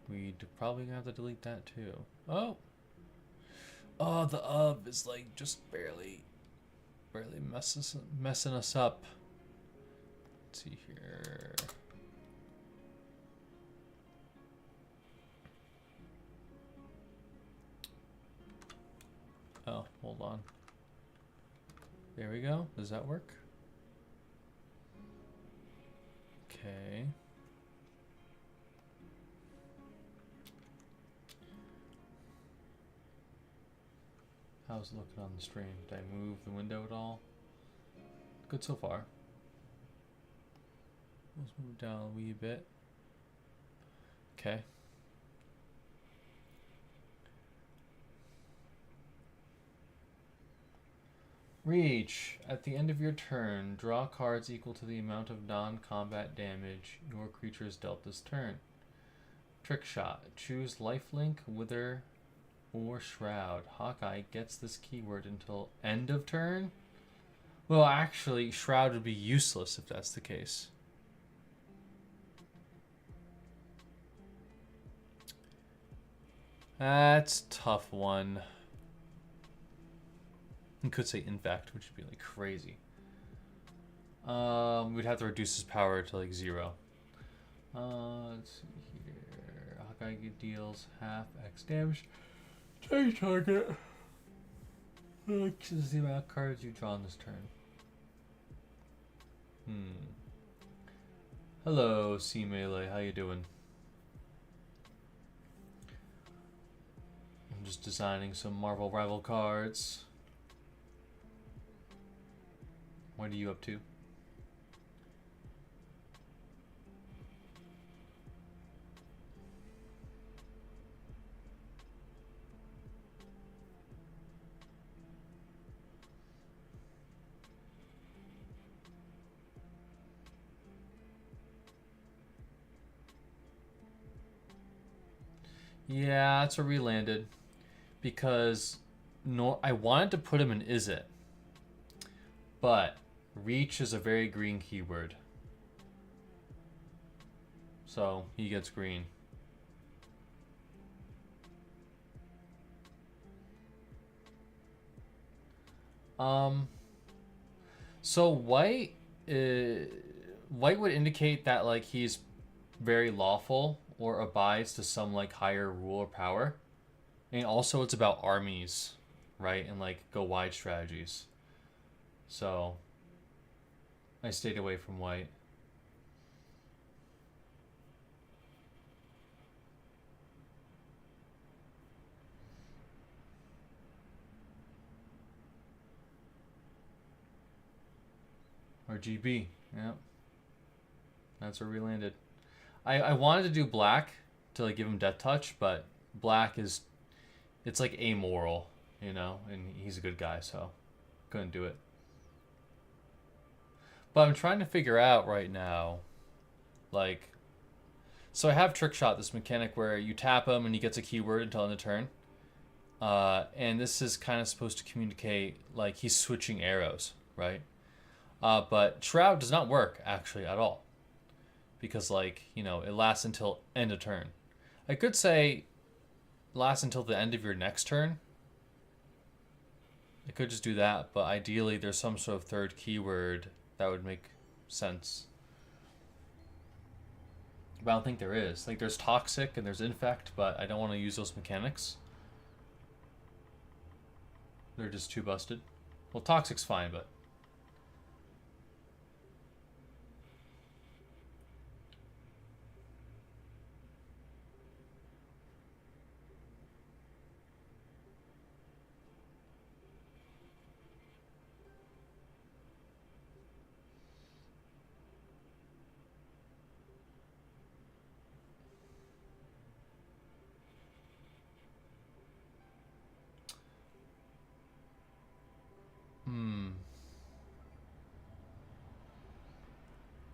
We'd probably have to delete that too. Oh! Oh, the is like just barely messing us up. Let's see here. Oh, hold on. There we go. Does that work? Okay. How's it looking on the stream? Did I move the window at all? Good so far. Let's move down a wee bit. Okay. Reach. At the end of your turn, draw cards equal to the amount of non-combat damage your creature is dealt this turn. Trick shot. Choose lifelink, wither, or shroud. Hawkeye gets this keyword until end of turn? Well, actually, shroud would be useless if that's the case. That's a tough one. You could say infect, which would be like crazy. We'd have to reduce his power to like 0. Let's see here. Hawkeye deals half X damage. Take target. This is the amount of cards you draw on this turn. Hello, C Melee. How you doing? I'm just designing some Marvel Rival cards. What are you up to? Yeah, that's where we landed. Because I wanted to put him in Is It. But Reach is a very green keyword. So he gets green. So white would indicate that like he's very lawful or abides to some like higher rule or power. And also it's about armies, right? And like go wide strategies. So I stayed away from white. RGB, yeah. That's where we landed. I wanted to do black to like give him death touch, but black is, it's like amoral, you know, and he's a good guy, so couldn't do it. But I'm trying to figure out right now, like, so I have Trick Shot, this mechanic where you tap him and he gets a keyword until end of turn. And this is kind of supposed to communicate like he's switching arrows, right? But Shroud does not work actually at all. Because like, you know, it lasts until end of turn. I could say lasts until the end of your next turn. I could just do that, but ideally there's some sort of third keyword that would make sense. But I don't think there is. Like there's Toxic and there's Infect, but I don't want to use those mechanics. They're just too busted. Well, Toxic's fine, but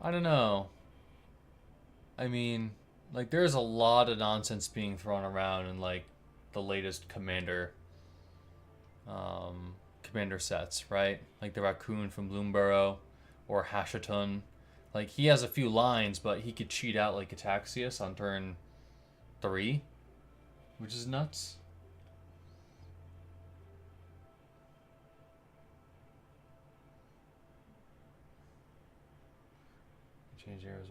I don't know. I mean, like there's a lot of nonsense being thrown around in like the latest commander sets, right? Like the raccoon from Bloomborough or Hashatun. Like he has a few lines, but he could cheat out like Ataxius on turn 3, which is nuts. Change arrows.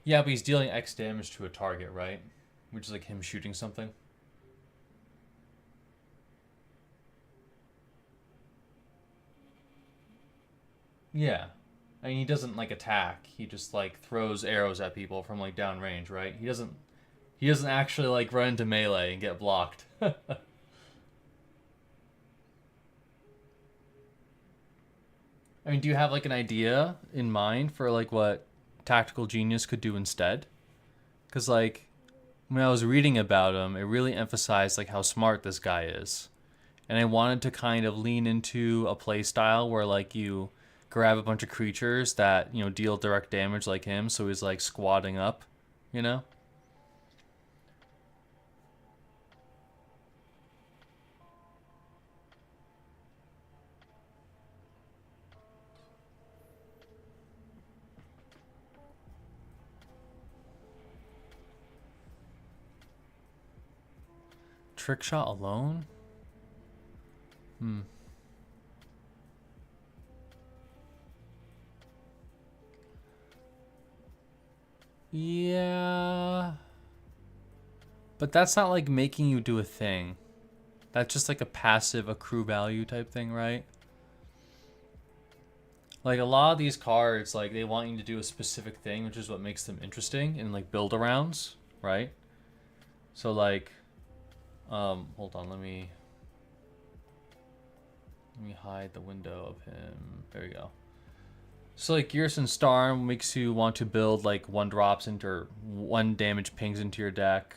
Yeah, but he's dealing X damage to a target, right? Which is like him shooting something. Yeah. I mean, he doesn't like attack. He just like throws arrows at people from like downrange, right? He doesn't actually like run into melee and get blocked. I mean, do you have like an idea in mind for like what Tactical Genius could do instead? Because like when I was reading about him, it really emphasized like how smart this guy is, and I wanted to kind of lean into a play style where like you grab a bunch of creatures that deal direct damage like him, so he's like squatting up, you know. Trick shot alone? Hmm. Yeah. But that's not like making you do a thing. That's just like a passive accrue value type thing, right? Like a lot of these cards, like they want you to do a specific thing, which is what makes them interesting in like build arounds, right? So like, hold on, let me hide the window of him. There we go. So like Gearson Storm makes you want to build like 1-drops into 1 damage pings into your deck.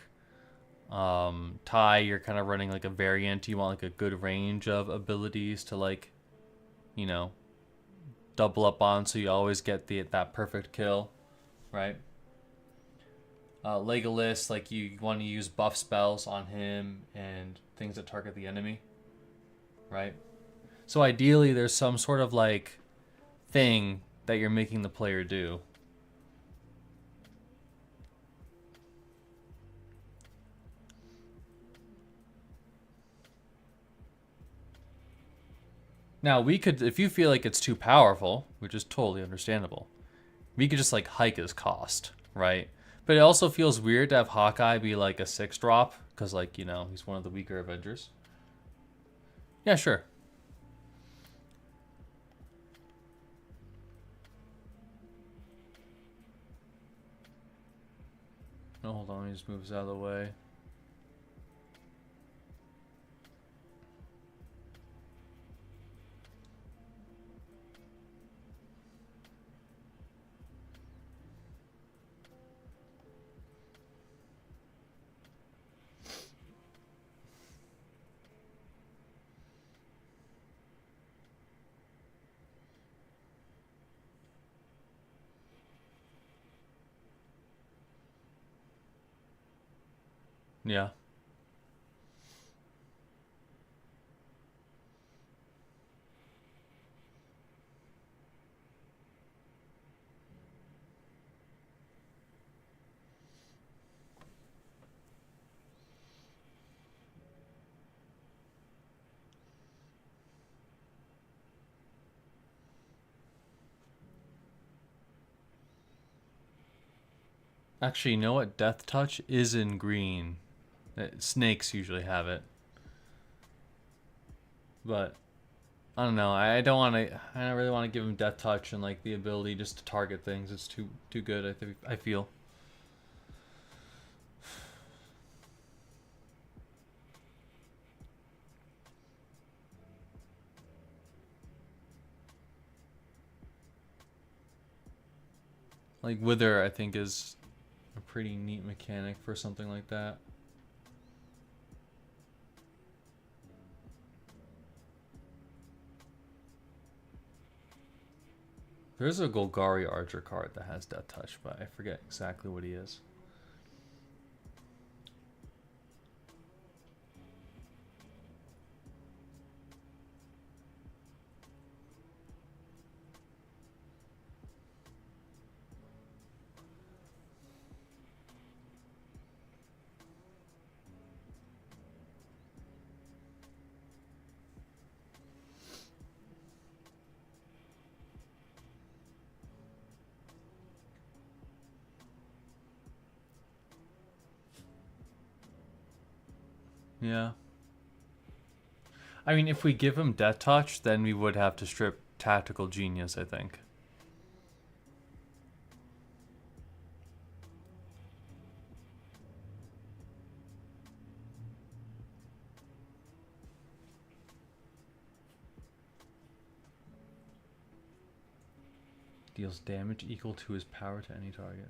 Ty, you're kind of running like a variant. You want like a good range of abilities to like, you know, double up on, so you always get that perfect kill, right? Legolas, like you want to use buff spells on him and things that target the enemy, right? So ideally, there's some sort of like thing that you're making the player do. Now, we could, if you feel like it's too powerful, which is totally understandable, we could just like hike his cost, right? But it also feels weird to have Hawkeye be like a 6-drop, because like, he's one of the weaker Avengers. Yeah, sure. No, hold on, he just moves out of the way. Yeah. Actually, you know what? Death Touch is in green. Snakes usually have it. But I don't know. I don't want to. I don't really want to give him Death Touch and like the ability just to target things. It's too good. I feel. Like Wither, I think is a pretty neat mechanic for something like that. There's a Golgari Archer card that has Death Touch, but I forget exactly what he is. Yeah. I mean, if we give him Death Touch, then we would have to strip Tactical Genius, I think. deals damage equal to his power to any target.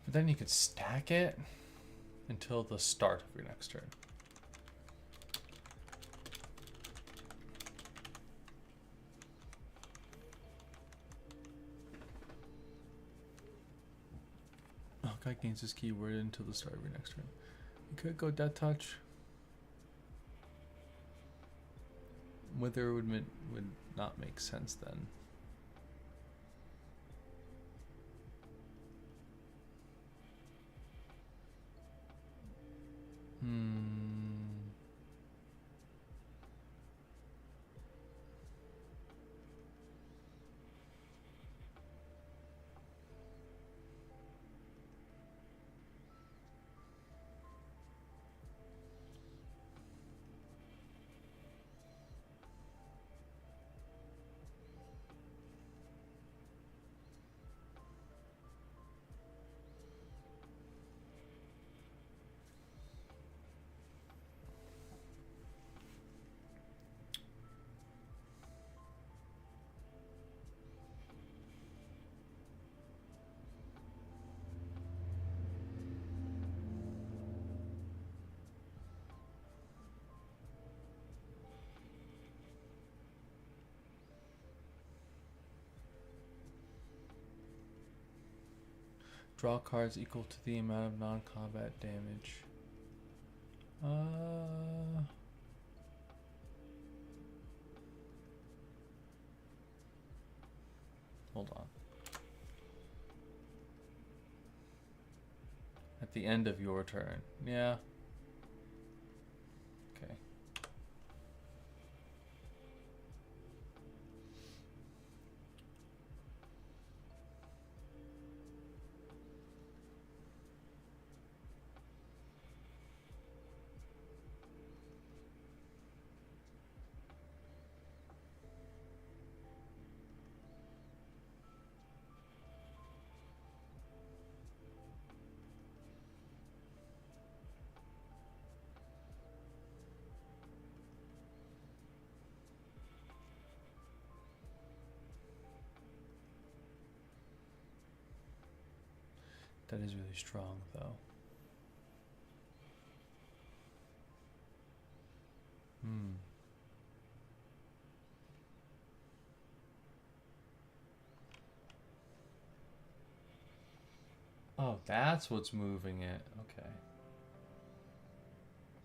But then you could stack it until the start of your next turn. Oh, guy gains his keyword until the start of your next turn. You could go Death Touch. Wither would not make sense then. Draw cards equal to the amount of non-combat damage. Hold on. At the end of your turn. Yeah. Okay. That is really strong, though. Oh, that's what's moving it. Okay.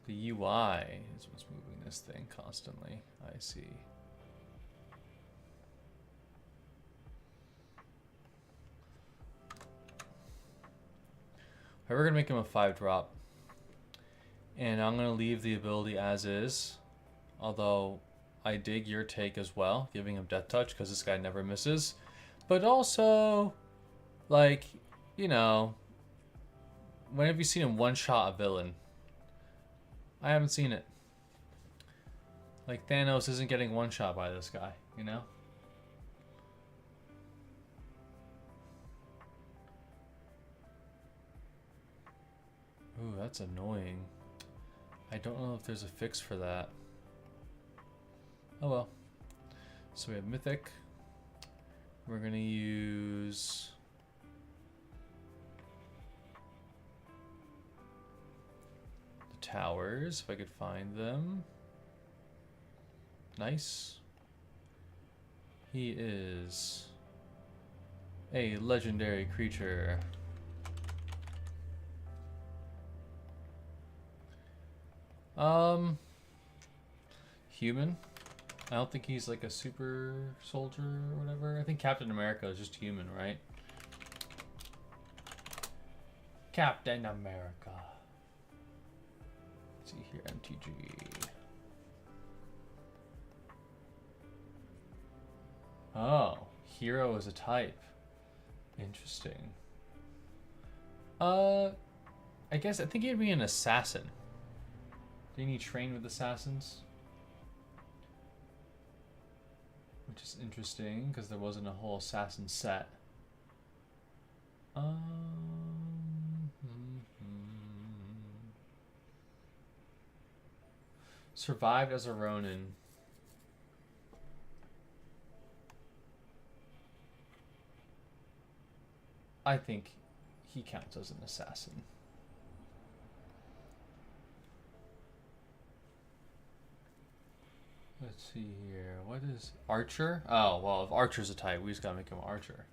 The UI is what's moving this thing constantly. I see. We're going to make him a 5-drop. And I'm going to leave the ability as is. Although, I dig your take as well. Giving him Death Touch, because this guy never misses. But also, like, you know, when have you seen him one-shot a villain? I haven't seen it. Like, Thanos isn't getting one-shot by this guy, you know? Ooh, that's annoying. I don't know if there's a fix for that. Oh well. So we have Mythic. We're gonna use... the towers, if I could find them. Nice. He is a legendary creature. Human. I don't think he's like a super soldier or whatever. I think Captain America is just human, right? Captain America. Let's see here, MTG. Oh, hero is a type. Interesting. I think he'd be an assassin. Didn't he train with assassins? Which is interesting, because there wasn't a whole assassin set. Survived as a Ronin. I think he counts as an assassin. Let's see here. What is Archer? Oh, well, if Archer's a type, we just gotta make him Archer.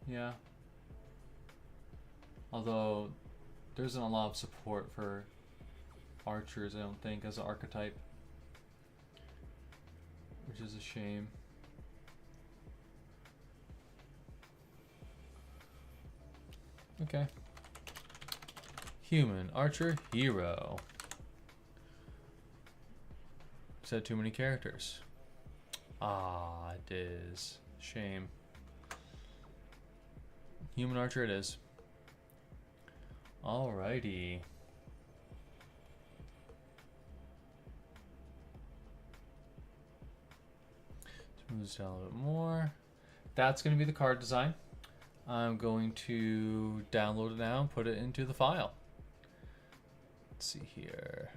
Yeah. Although, there isn't a lot of support for archers, I don't think, as an archetype. Which is a shame. Okay. Human, archer, hero. Said too many characters. Ah, it is. Shame. Human archer it is. Alrighty. Let's move this down a little bit more. That's going to be the card design. I'm going to download it now and put it into the file. Let's see here.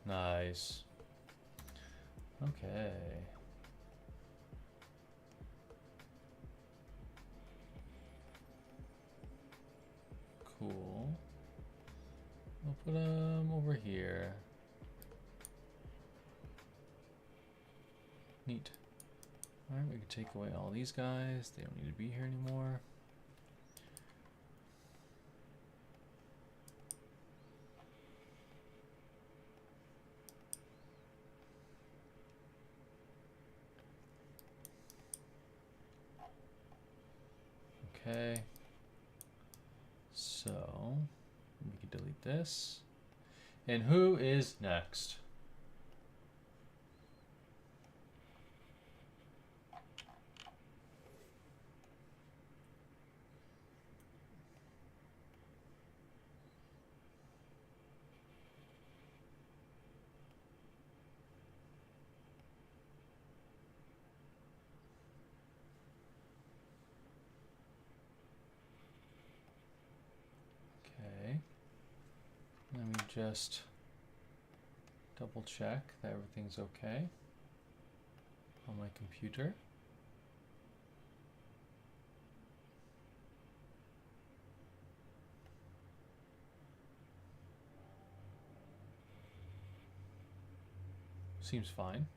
Nice. Okay. Cool. We'll put them over here. Neat. Alright, we can take away all these guys. They don't need to be here anymore. Okay, so we can delete this. And who is next? Let me just double check that everything's okay on my computer. Seems fine.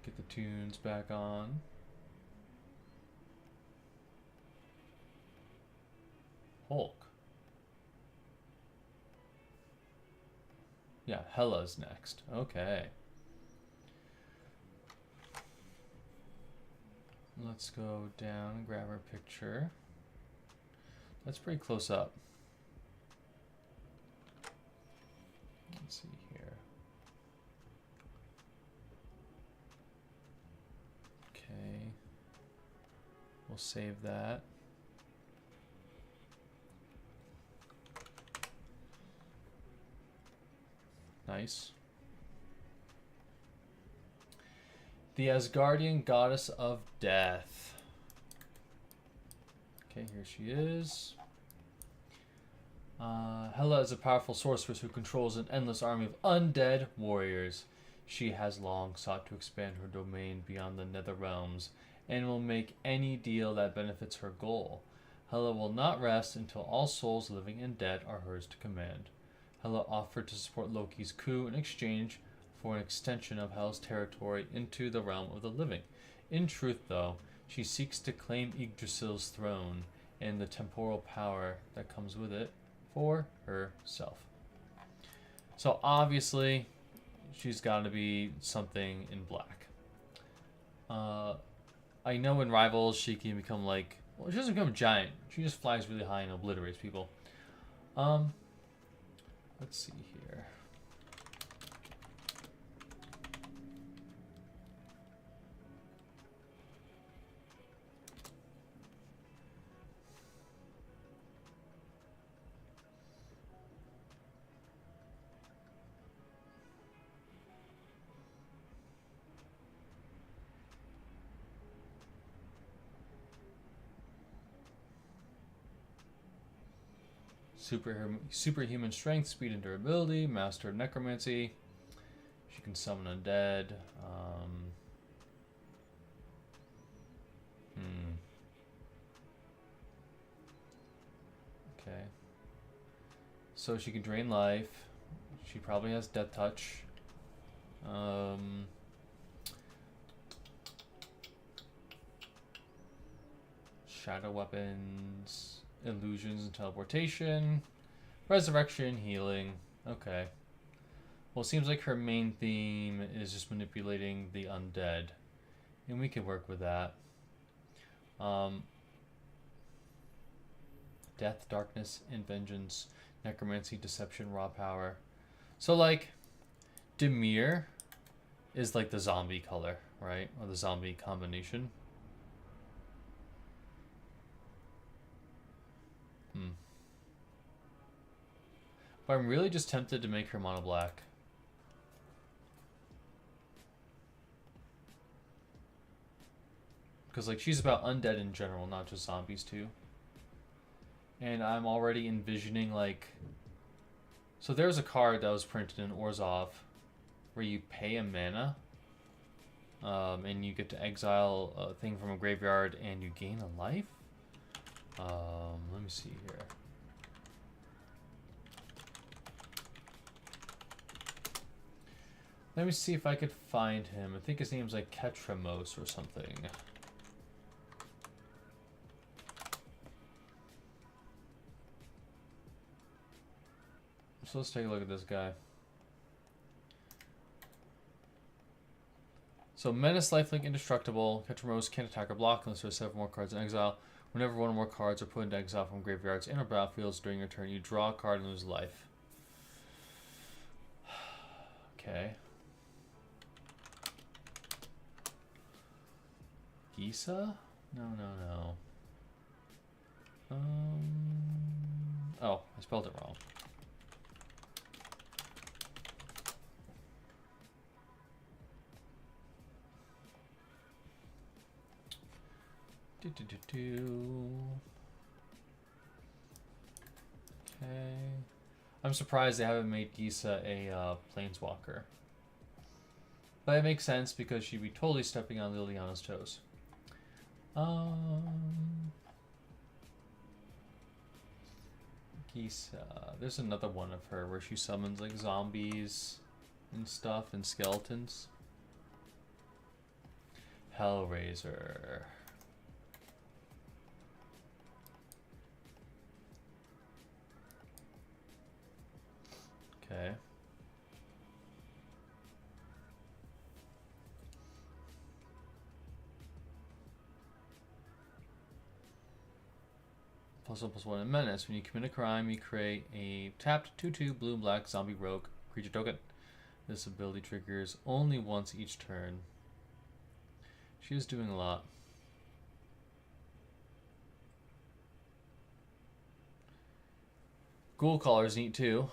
Get the tunes back on. Hulk. Yeah, Hela's next. Okay. Let's go down and grab our picture. That's pretty close up. Let's see here. Okay. We'll save that. Nice. The Asgardian goddess of death. Okay, here she is. Hela is a powerful sorceress who controls an endless army of undead warriors. She has long sought to expand her domain beyond the nether realms and will make any deal that benefits her goal. Hela will not rest until all souls, living and dead, are hers to command. Hela offered to support Loki's coup in exchange for an extension of Hel's territory into the realm of the living. In truth, though, she seeks to claim Yggdrasil's throne and the temporal power that comes with it for herself. So obviously, she's got to be something in black. I know in Rivals she can become like... Well, she doesn't become a giant. She just flies really high and obliterates people. Let's see here. Superhuman strength, speed, and durability. Master of necromancy. She can summon undead. Okay. So she can drain life. She probably has death touch. Shadow weapons. Illusions and teleportation. Resurrection, healing. Okay. Well, it seems like her main theme is just manipulating the undead. And we can work with that. Death, darkness, and vengeance. Necromancy, deception, raw power. So, like, Dimir is like the zombie color, right? Or the zombie combination. But I'm really just tempted to make her mono black. Because, like, she's about undead in general, not just zombies, too. And I'm already envisioning, like... So there's a card that was printed in Orzhov where you pay a mana. And you get to exile a thing from a graveyard and you gain a life? Let me see here. Let me see if I could find him. I think his name's like Ketramos or something. So let's take a look at this guy. So Menace, Lifelink, Indestructible. Ketramos can't attack or block unless there's 7 more cards in exile. Whenever one or more cards are put into exile from graveyards and or battlefields during your turn, you draw a card and lose life. Okay. Gisa? No. Oh, I spelled it wrong. Okay. I'm surprised they haven't made Gisa a planeswalker. But it makes sense because she'd be totally stepping on Liliana's toes. Gisa. There's another one of her where she summons like zombies and stuff and skeletons. Hellraiser. Okay. +1/+1 in menace. When you commit a crime, you create a tapped 2/2 blue and black zombie rogue creature token. This ability triggers only once each turn. She is doing a lot. Ghoul Caller is neat too.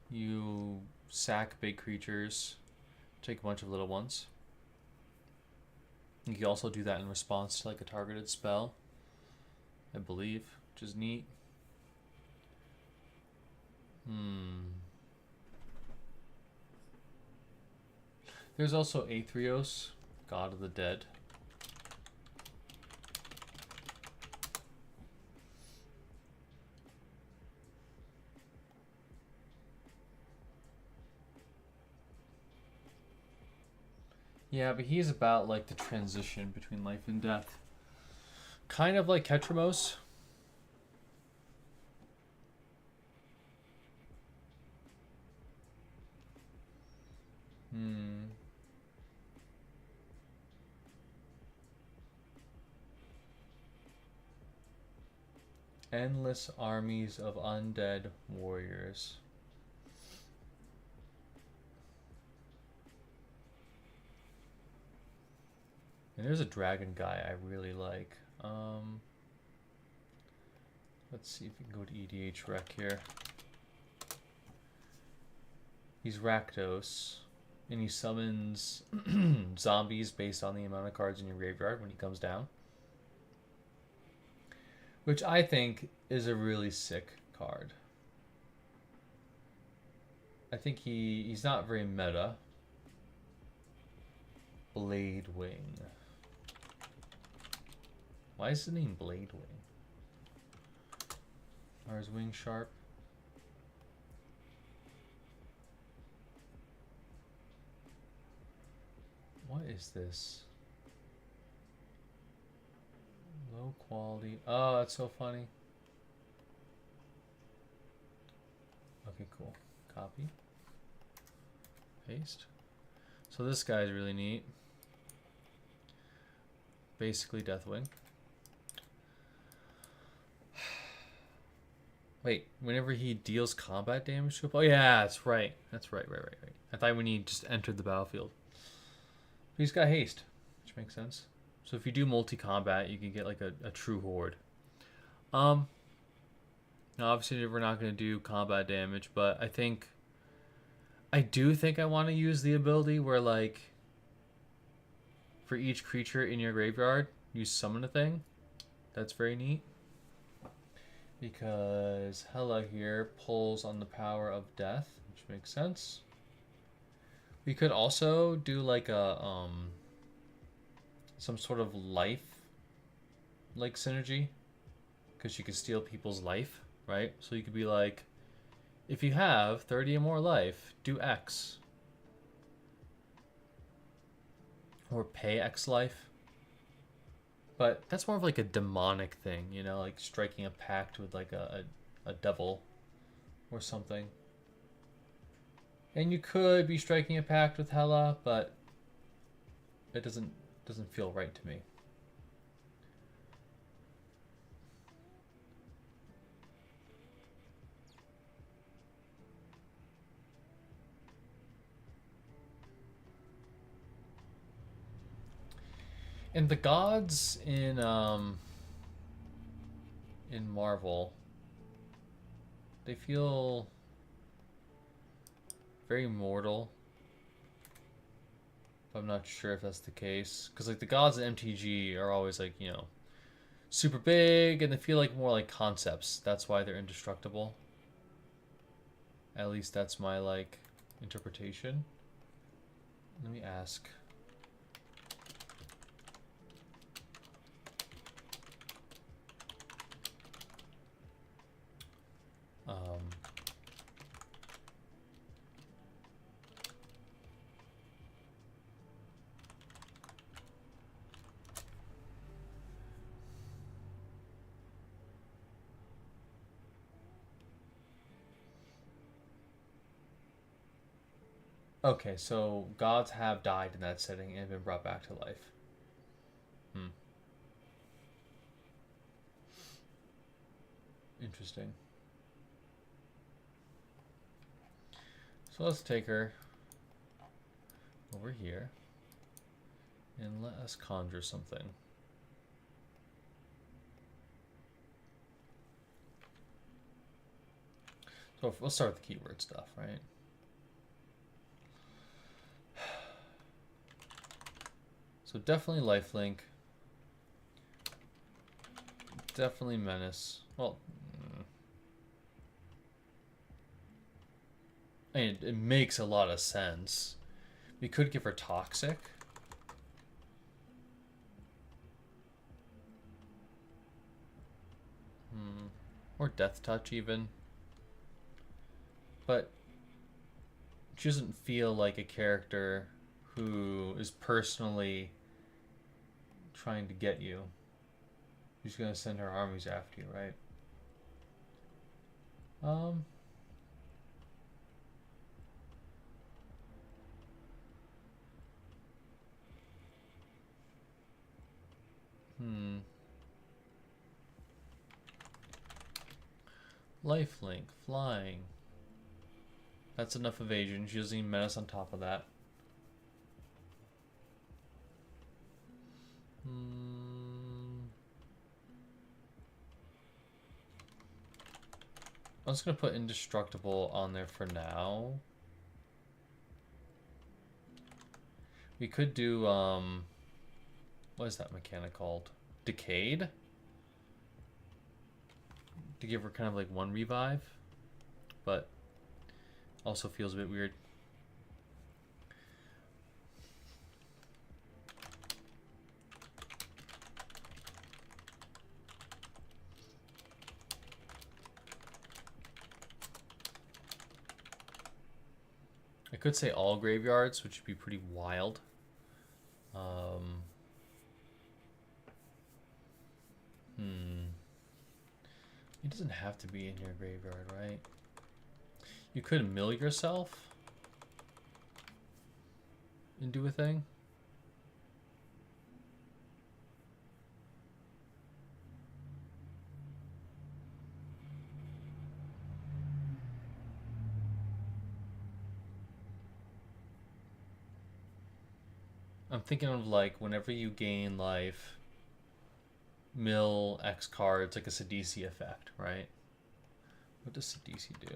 You sack big creatures, take a bunch of little ones. You can also do that in response to like a targeted spell, I believe, which is neat. There's also Aetherios, God of the Dead. Yeah, but he's about like the transition between life and death. Kind of like Ketramos. Endless armies of undead warriors. And there's a dragon guy I really like. Let's see if we can go to EDH Rec here. He's Rakdos, and he summons zombies based on the amount of cards in your graveyard when he comes down. Which I think is a really sick card. I think he's not very meta. Blade Wing. Why is his name Blade Wing? Are his wings sharp? What is this? Low quality. Oh, that's so funny. Okay, cool. Copy. Paste. So this guy is really neat. Basically Deathwing. Wait, whenever he deals combat damage to a... Oh yeah, that's right. That's right. I thought when he just entered the battlefield. But he's got haste, which makes sense. So if you do multi-combat, you can get like a true horde. Now obviously we're not going to do combat damage, but I do think I want to use the ability where like for each creature in your graveyard, you summon a thing. That's very neat. Because Hela here pulls on the power of death, which makes sense. We could also do like a some sort of life like synergy, because you could steal people's life, right? So you could be like, if you have 30 or more life, do X. Or pay X life. But that's more of like a demonic thing, you know, like striking a pact with like a devil or something. And you could be striking a pact with Hela, but it doesn't feel right to me. And the gods in Marvel, they feel very mortal. But I'm not sure if that's the case, because like the gods in MTG are always like, you know, super big, and they feel like more like concepts. That's why they're indestructible. At least that's my like interpretation. Let me ask. Okay, so gods have died in that setting and been brought back to life. Hmm. Interesting. So let's take her over here and let us conjure something. So let's start with the keyword stuff, right? So definitely lifelink. Definitely menace. Well, I mean, it makes a lot of sense. We could give her toxic. Or death touch even. But she doesn't feel like a character who is personally trying to get you. She's gonna send her armies after you, right? Lifelink, flying. That's enough evasion. She doesn't even menace on top of that. I'm just gonna put indestructible on there for now. We could do what is that mechanic called? Decayed? To give her kind of like one revive, but also feels a bit weird. I could say all graveyards, which would be pretty wild. It doesn't have to be in your graveyard, right? You could mill yourself and do a thing. I'm thinking of like whenever you gain life, mill X cards, like a Sidisi effect, right? What does Sidisi do?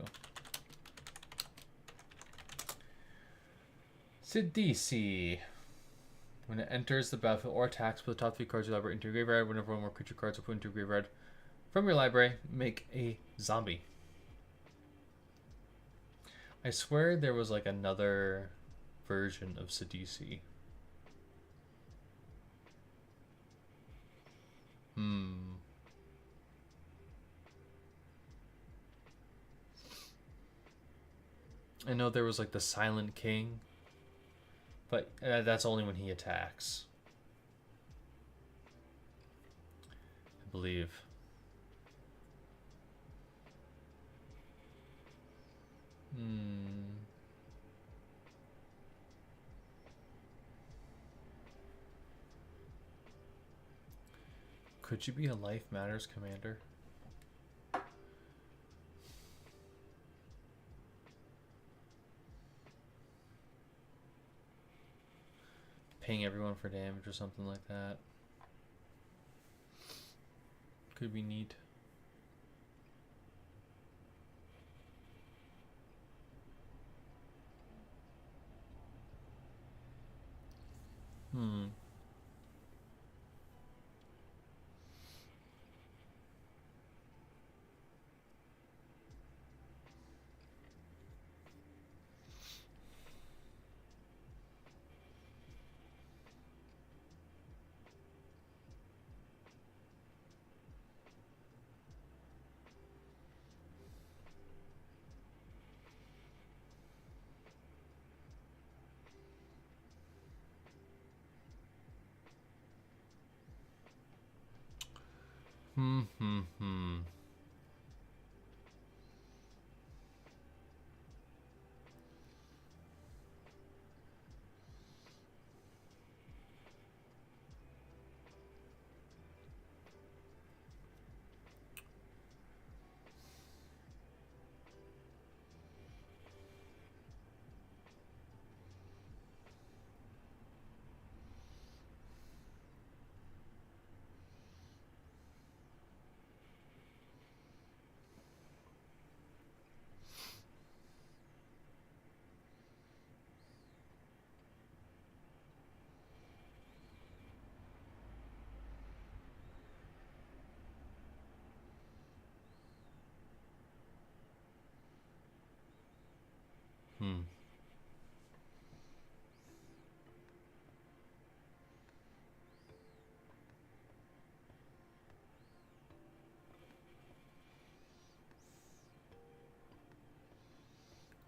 Sidisi. When it enters the battlefield or attacks, put the top 3 cards of your library into your graveyard. Whenever one more creature cards are put into your graveyard from your library, make a zombie. I swear there was like another version of Sidisi. I know there was like the Silent King, but that's only when he attacks, I believe. Could you be a Life Matters commander? Paying everyone for damage or something like that. Could be neat.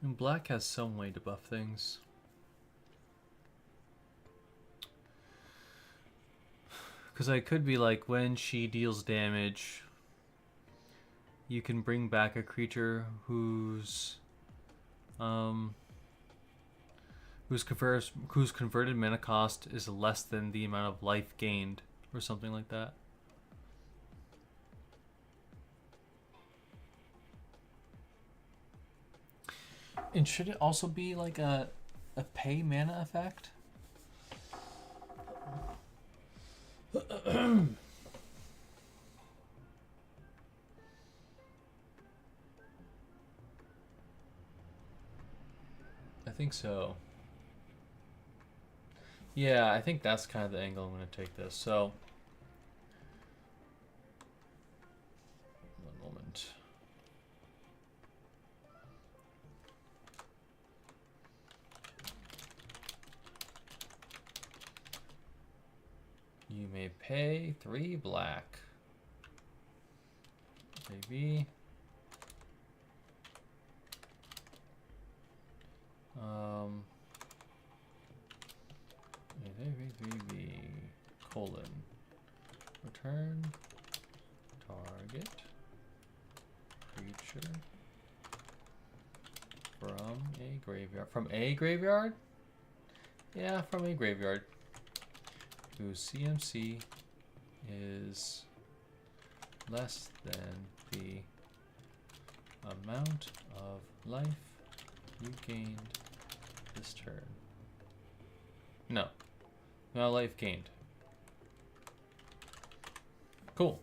And black has some way to buff things. Because I could be like, when she deals damage, you can bring back a creature whose converted mana cost is less than the amount of life gained, or something like that. And should it also be like a pay mana effect? I think so. Yeah, I think that's kind of the angle I'm going to take this. So, one moment. You may pay 3 black. Maybe. Colon. Return target creature from a graveyard. From a graveyard? Yeah, from a graveyard. Whose CMC is less than the amount of life you gained this turn. No. No life gained. Cool.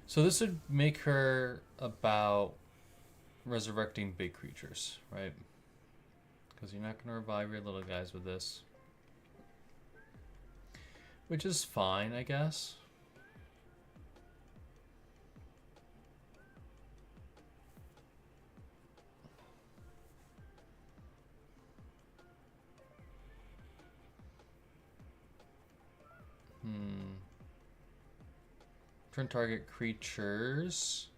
So this would make her about resurrecting big creatures, right? Because you're not going to revive your little guys with this. Which is fine, I guess. Turn target creatures.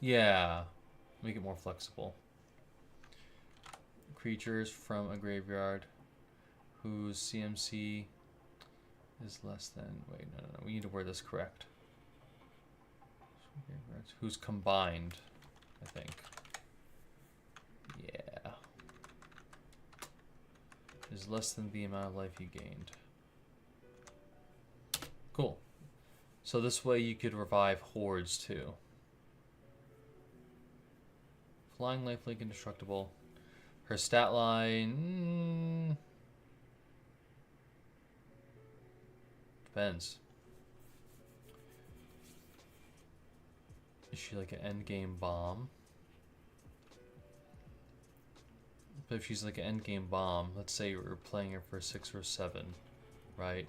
Yeah. Make it more flexible. Creatures from a graveyard whose CMC is less than... Wait, no. We need to word this correct. Who's combined, I think. Yeah. Is less than the amount of life you gained. Cool. So this way you could revive hordes too. Flying, lifelink, indestructible. Her stat line... depends. Is she like an endgame bomb? But if she's like an endgame bomb, let's say we're playing her for 6 or 7, right?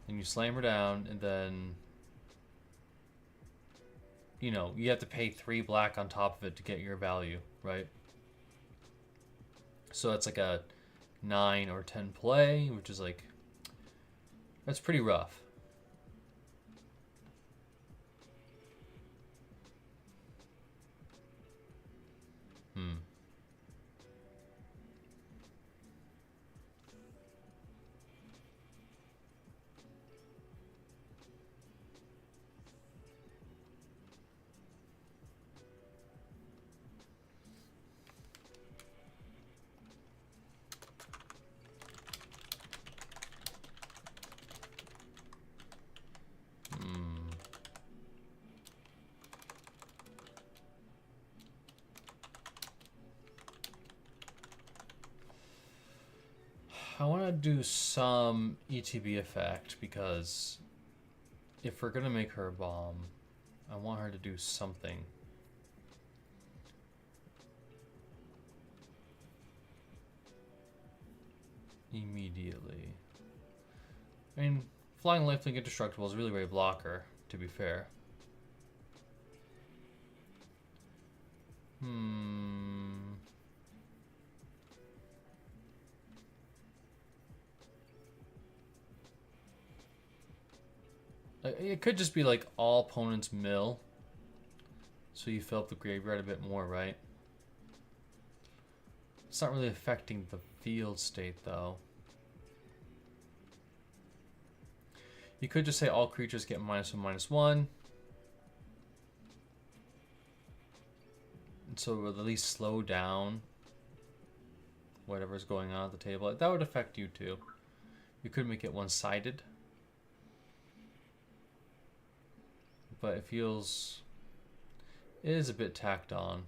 And you slam her down, and then, you know, you have to pay 3 black on top of it to get your value, right? So that's like a 9 or 10 play, which is like, that's pretty rough. I want to do some ETB effect, because if we're going to make her a bomb, I want her to do something. Immediately. I mean, flying, lifelink, indestructible is really great blocker, to be fair. It could just be like all opponents mill. So you fill up the graveyard a bit more, right? It's not really affecting the field state, though. You could just say all creatures get -1/-1. And so it will at least slow down whatever's going on at the table. That would affect you, too. You could make it one-sided. But it feels... It is a bit tacked on.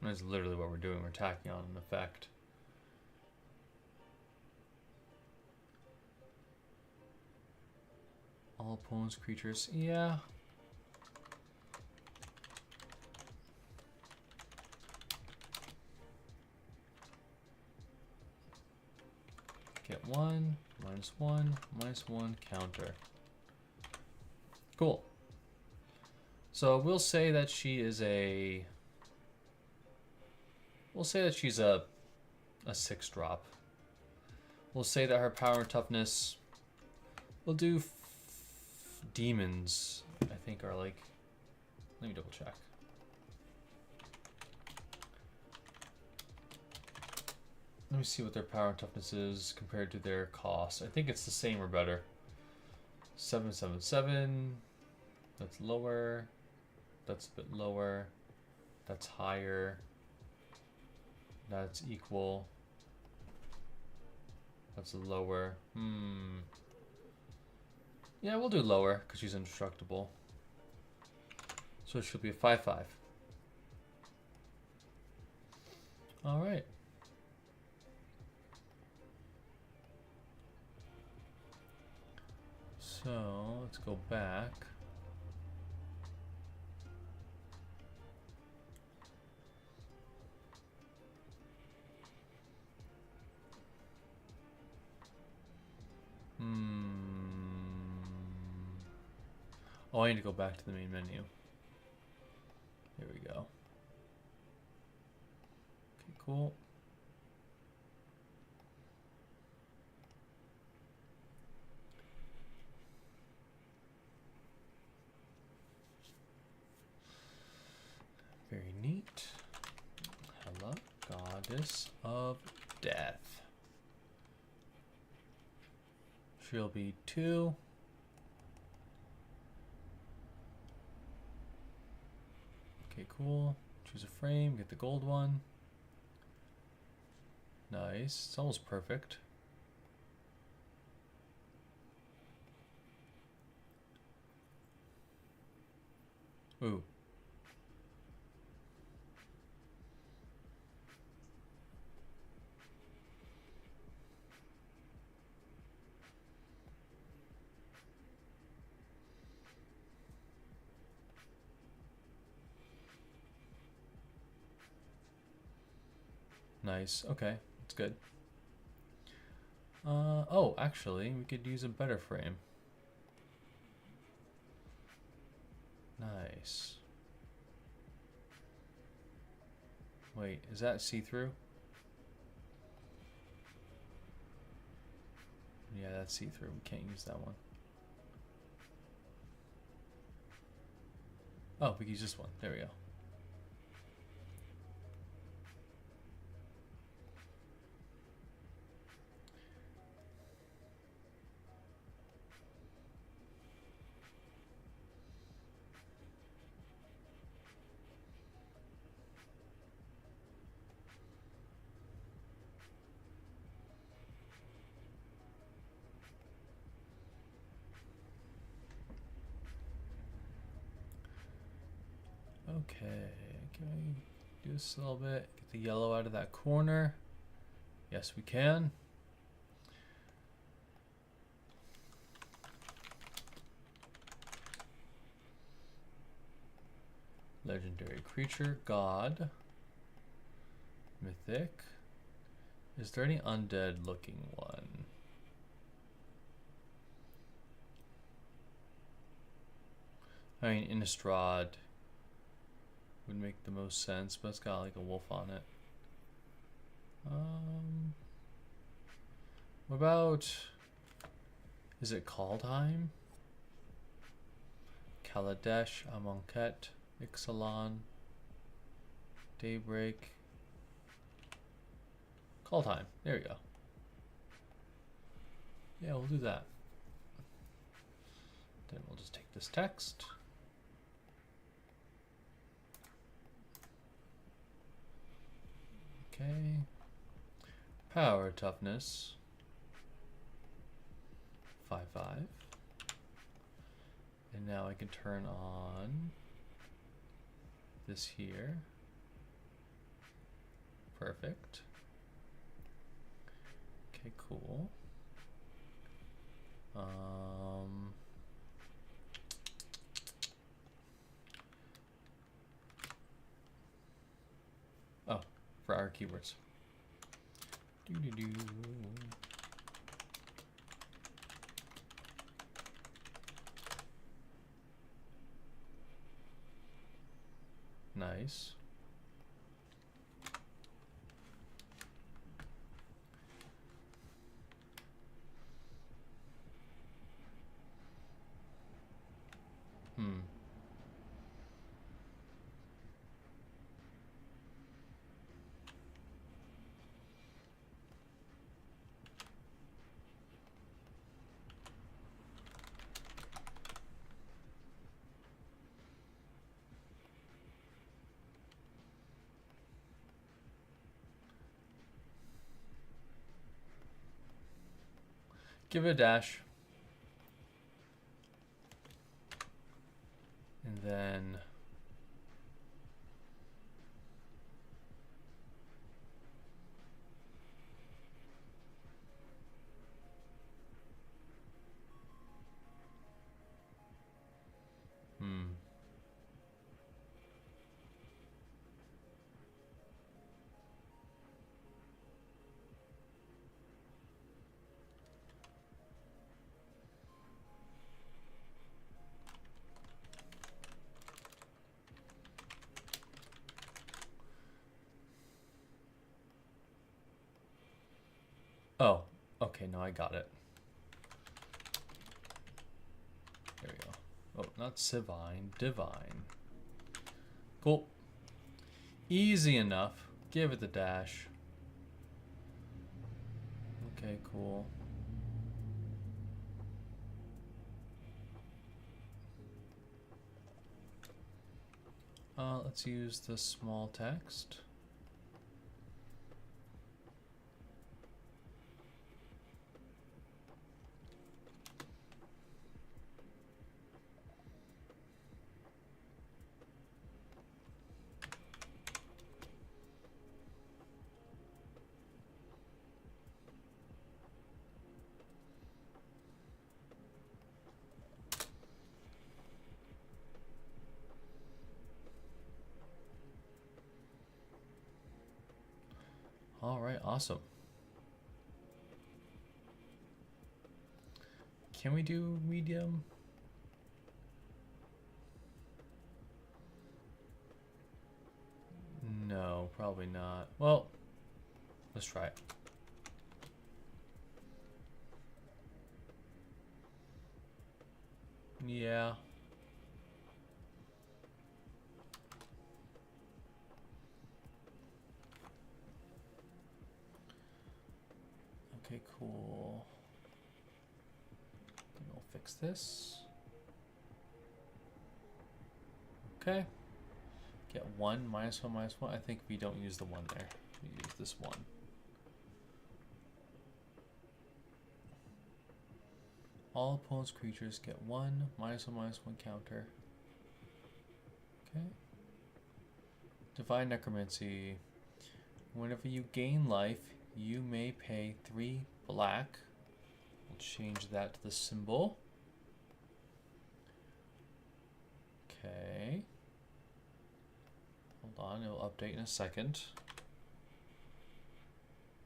That's literally what we're doing. We're tacking on an effect. All opponents' creatures. Yeah. Get 1, -1, -1, counter. Cool. So we'll say that she is a... We'll say that she's a 6-drop. We'll say that her power and toughness will do demons, I think, are like... Let me double check. Let me see what their power and toughness is compared to their cost. I think it's the same or better. 777. That's lower. That's a bit lower. That's higher. That's equal. That's lower. Yeah, we'll do lower because she's indestructible. So it should be a 5/5. All right. So let's go back. Oh, I need to go back to the main menu. Here we go. Okay, cool. Very neat. Hello, Goddess of Death. She'll be 2. Okay, cool. Choose a frame, get the gold one. Nice. It's almost perfect. Ooh. Nice. Okay, that's good. Oh, actually, we could use a better frame. Nice. Wait, is that see-through? Yeah, that's see-through. We can't use that one. Oh, we can use this one. There we go. Okay, can we do this a little bit? Get the yellow out of that corner. Yes, we can. Legendary creature, god. Mythic. Is there any undead looking one? I mean, Innistrad would make the most sense, but it's got like a wolf on it. What about... Is it call time? Kaladesh, Amonkhet, Ixalan, Daybreak. Call time. There we go. Yeah, we'll do that. Then we'll just take this text. Okay. Power toughness. 5/5. And now I can turn on this here. Perfect. Okay, cool. Oh, for our keywords. Doo-doo-doo. Nice. Give it a dash. And then oh, okay, now I got it. There we go. Oh, not Sivine, Divine. Cool. Easy enough. Give it the dash. Okay, cool. Let's use the small text. All right, awesome. Can we do medium? No, probably not. Well, let's try it. Yeah. Okay, cool. And we'll fix this. Okay. Get 1, -1, -1. I think we don't use the 1 there. We use this 1. All opponent's creatures get 1, -1, -1 counter. Okay. Divine Necromancy. Whenever you gain life, you may pay 3 black. We'll change that to the symbol. Okay. Hold on, it'll update in a second.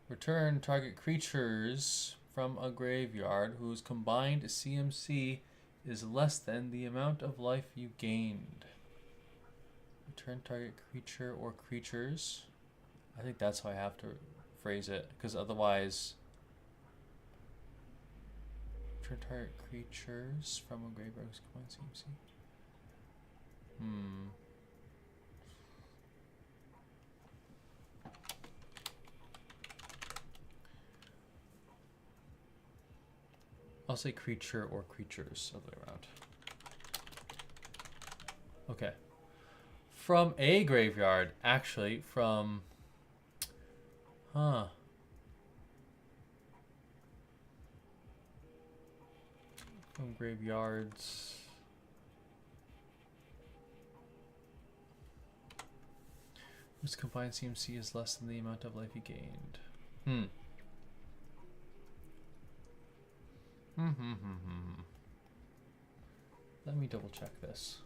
Return target creatures from a graveyard whose combined CMC is less than the amount of life you gained. Return target creature or creatures. I think that's how I have to phrase it, because otherwise Return target creatures from a graveyard combined CMC. I'll say creature or creatures other way around. Okay. From a graveyard, actually, from... Huh. From graveyards... Whose combined CMC is less than the amount of life he gained. Let me double check this.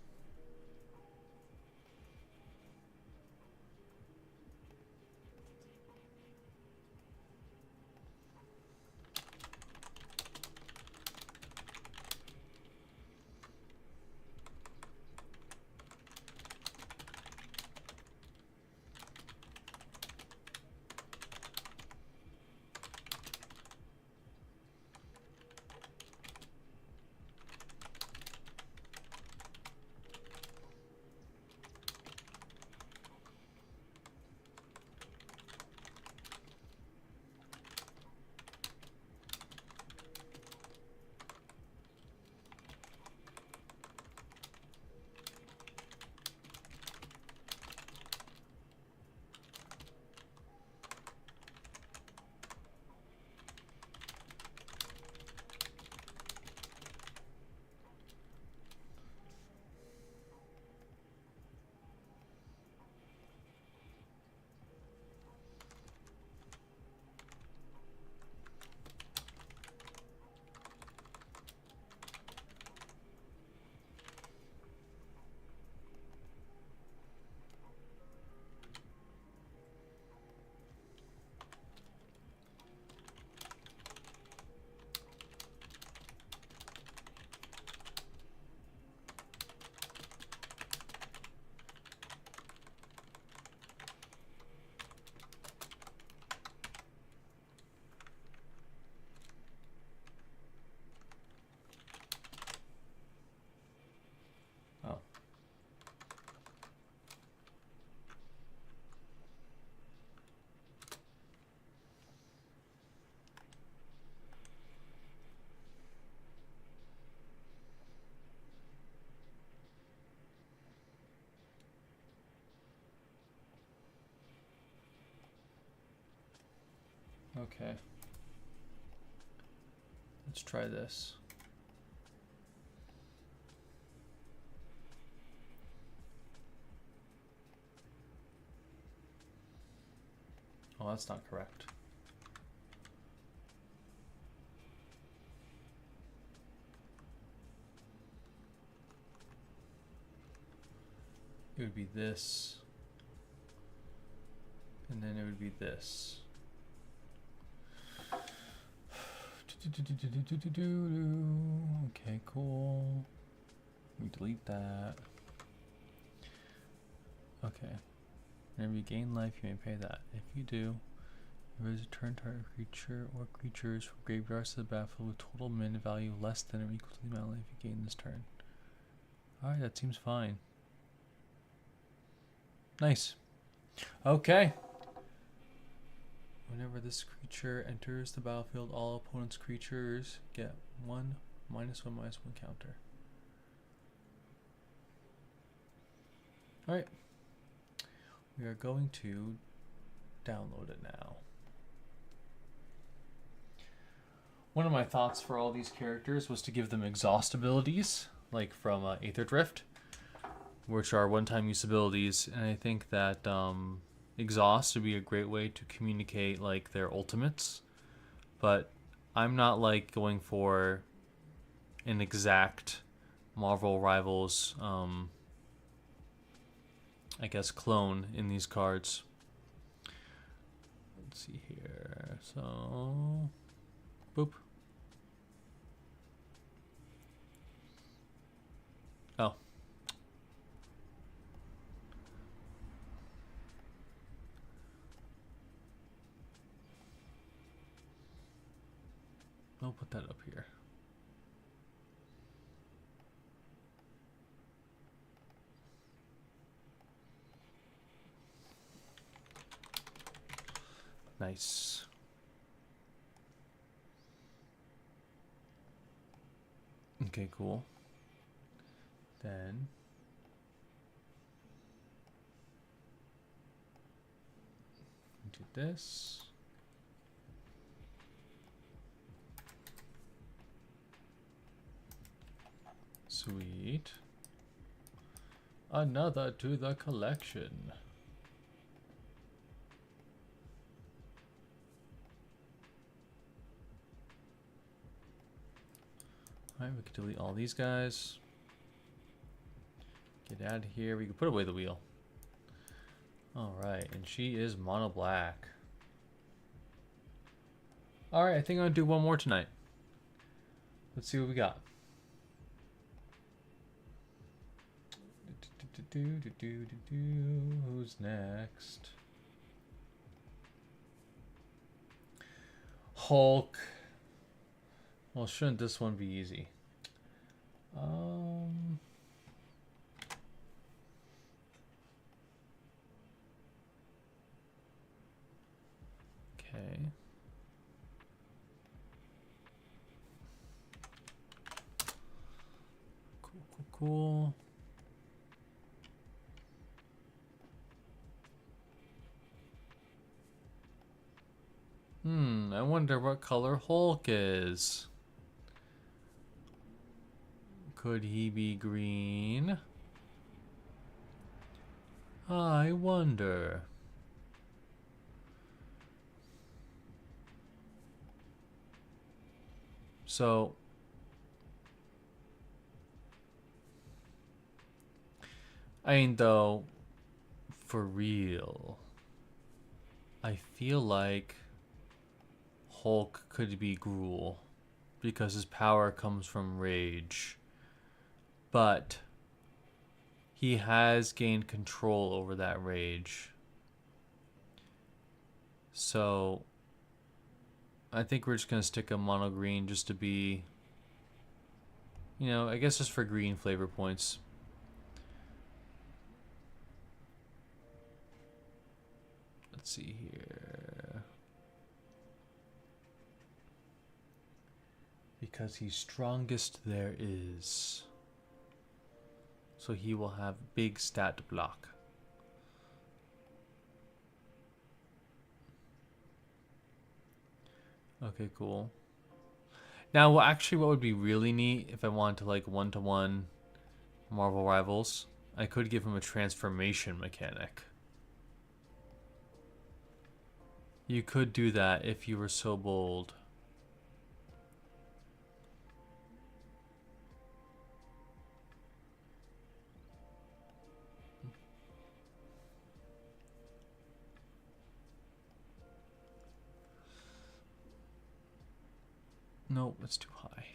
Okay. Let's try this. Oh, that's not correct. It would be this. And then it would be this. Okay, cool. We delete that. Okay. Whenever you gain life, you may pay that. If you do, you return target creature or creatures from graveyards to the battlefield with total min value less than or equal to the amount of life you gain this turn. Alright, that seems fine. Nice. Okay. Whenever this creature enters the battlefield, all opponent's creatures get one -1/-1 counter. Alright. We are going to download it now. One of my thoughts for all these characters was to give them exhaust abilities, like from Aether Drift, which are one-time use abilities, and I think that exhaust would be a great way to communicate like their ultimates, but I'm not like going for an exact Marvel Rivals I guess clone in these cards. Let's see here. So boop. Oh. I'll put that up here. Nice. Okay, cool. Then do this. Sweet. Another to the collection. Alright, we can delete all these guys. Get out of here. We can put away the wheel. Alright, and she is mono black. Alright, I think I'm going to do one more tonight. Let's see what we got. Who's next? Hulk. Well, shouldn't this one be easy? Okay. Cool. I wonder what color Hulk is. Could he be green? I wonder. So, I mean, though, for real, I feel like Hulk could be Gruul because his power comes from rage. But he has gained control over that rage. So I think we're just going to stick a mono green just to be, you know, I guess just for green flavor points. Let's see here. Because he's strongest there is. So he will have big stat block. Okay, cool. Now, well, actually, what would be really neat if I wanted to like one-to-one Marvel Rivals, I could give him a transformation mechanic. You could do that if you were so bold. No, it's too high.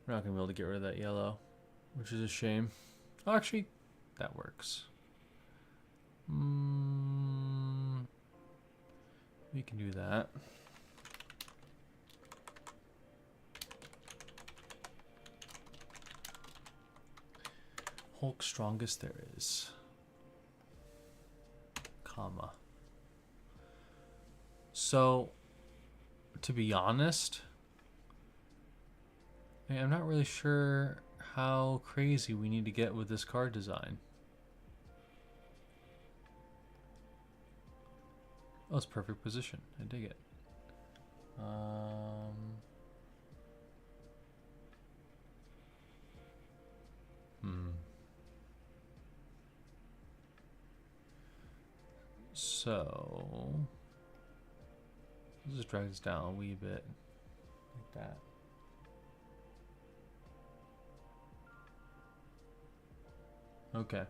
We're not going to be able to get rid of that yellow, which is a shame. Oh, actually, that works. We can do that. Hulk strongest there is. Comma. So, to be honest, I'm not really sure how crazy we need to get with this card design. Oh, it's perfect position. I dig it. So, let's just drag this down a wee bit, like that. Okay.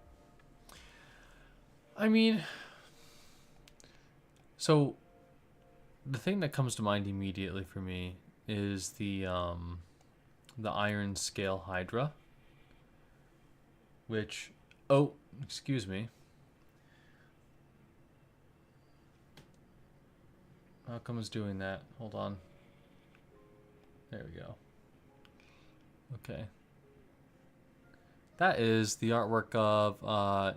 I mean, so the thing that comes to mind immediately for me is the Iron Scale Hydra, which, oh, excuse me. How come it's doing that? Hold on. There we go. Okay. That is the artwork of,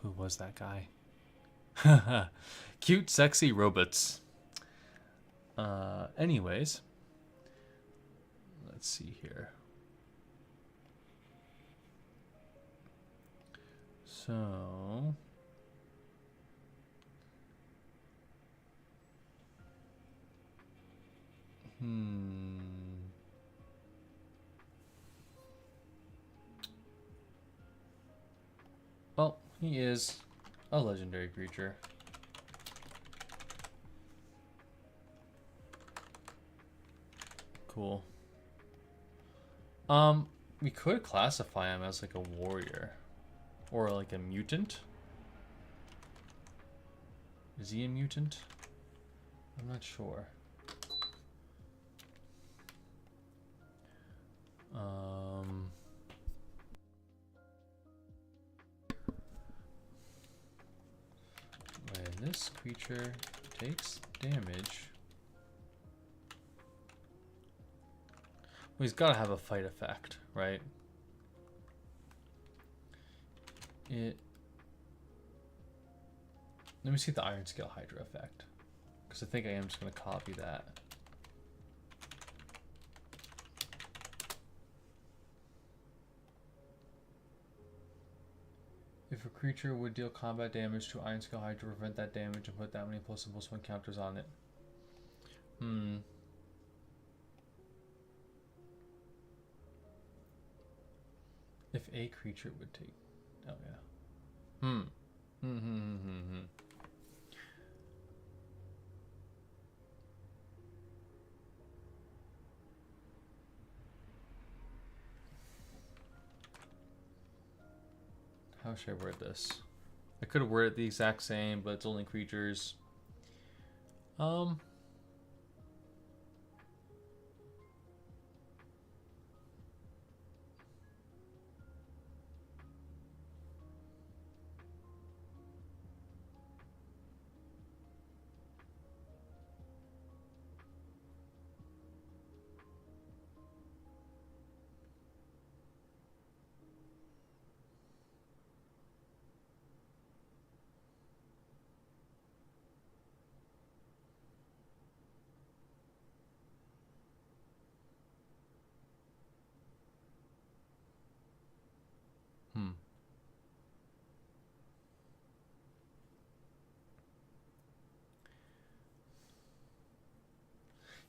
who was that guy? Cute, sexy robots. Anyways. Let's see here. So... Well, he is a legendary creature. Cool. We could classify him as like a warrior. Or like a mutant. Is he a mutant? I'm not sure. When this creature takes damage... Well, he's got to have a fight effect, right? Let me see the Iron Scale Hydra effect. Because I think I am just going to copy that. If a creature would deal combat damage to Iron Scale Hydra, prevent that damage and put that many +1/+1 counters on it. If a creature would take... Oh, yeah. How should I word this? I could have worded it the exact same, but it's only creatures.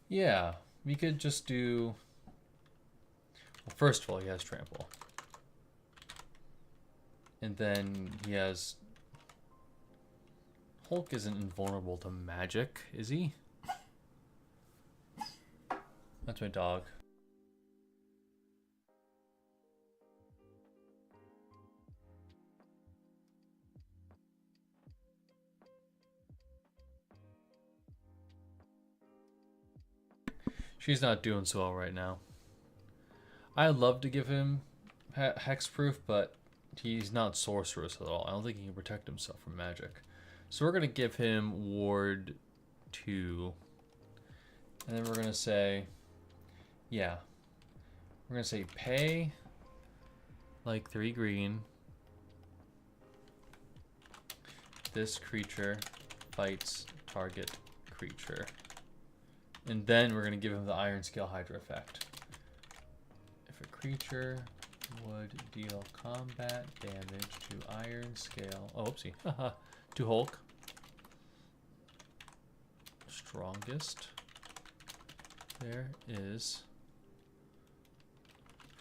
Yeah, we could just do... Well, first of all, he has trample. And then he has... Hulk isn't invulnerable to magic, is he? That's my dog. She's not doing so well right now. I'd love to give him hexproof, but he's not sorceress at all. I don't think he can protect himself from magic. So we're going to give him ward 2. And then we're going to say, yeah. We're going to say pay like 3 green. This creature fights target creature. And then we're going to give him the Iron Scale Hydra effect. If a creature would deal combat damage to Iron Scale... Oh, oopsie. To Hulk. Strongest. There is...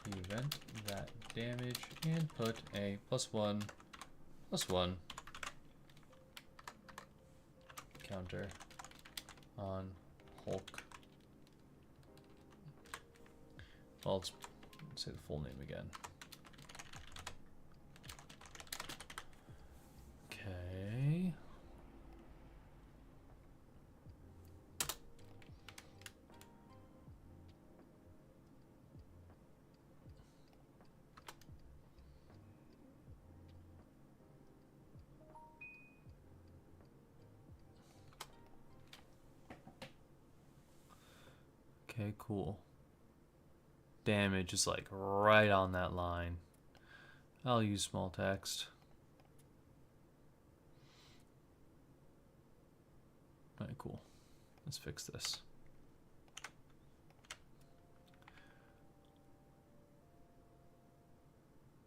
Prevent that damage and put a +1/+1 counter on Hulk. Well, let's say the full name again. Okay. Okay, cool. Damage is like right on that line. I'll use small text. Alright, cool. Let's fix this.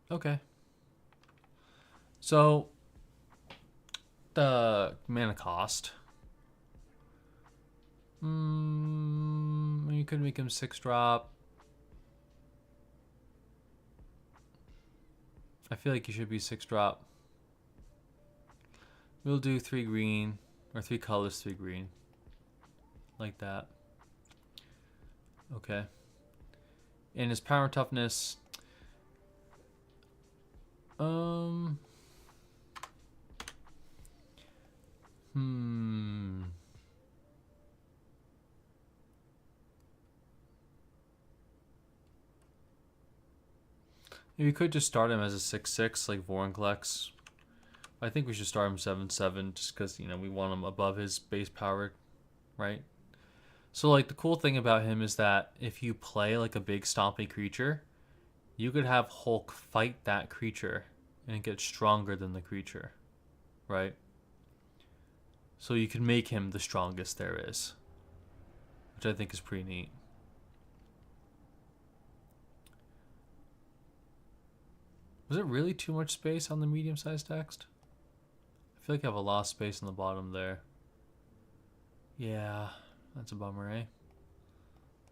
Okay. So, the mana cost. You could make him 6-drop. I feel like he should be 6-drop. We'll do 3 green, or 3 colors, 3 green. Like that. Okay. And his power and toughness. We could just start him as a 6-6 like Vorinclex. I think we should start him 7-7 just because, you know, we want him above his base power, right? So, like, the cool thing about him is that if you play, like, a big stompy creature, you could have Hulk fight that creature and get stronger than the creature, right? So you can make him the strongest there is, which I think is pretty neat. Was it really too much space on the medium-sized text? I feel like I have a lot of space on the bottom there. Yeah, that's a bummer, eh?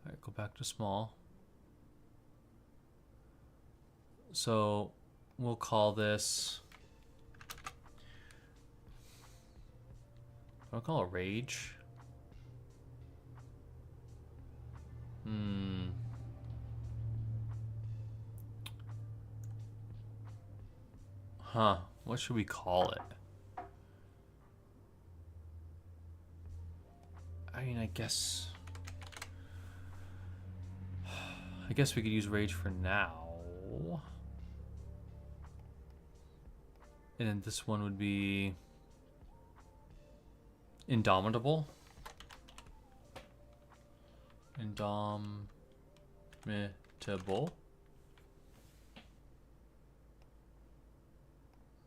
Alright, go back to small. So, we'll call this... I'll call it Rage. Huh, what should we call it? I mean, I guess we could use Rage for now. And then this one would be Indomitable. Indomitable.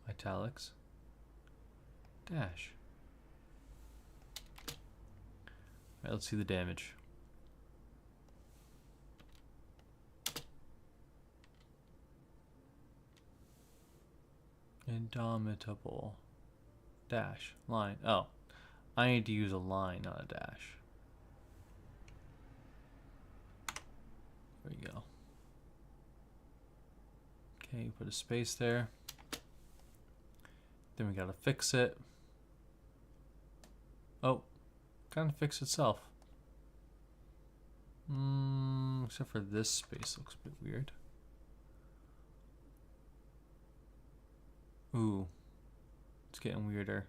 Italics. Dash. Alright, let's see the damage. Indomitable. Dash. Line. Oh. I need to use a line, not a dash. There we go. Okay, put a space there. Then we gotta fix it. Oh, kind of fixed itself. Except for this space looks a bit weird. Ooh, it's getting weirder.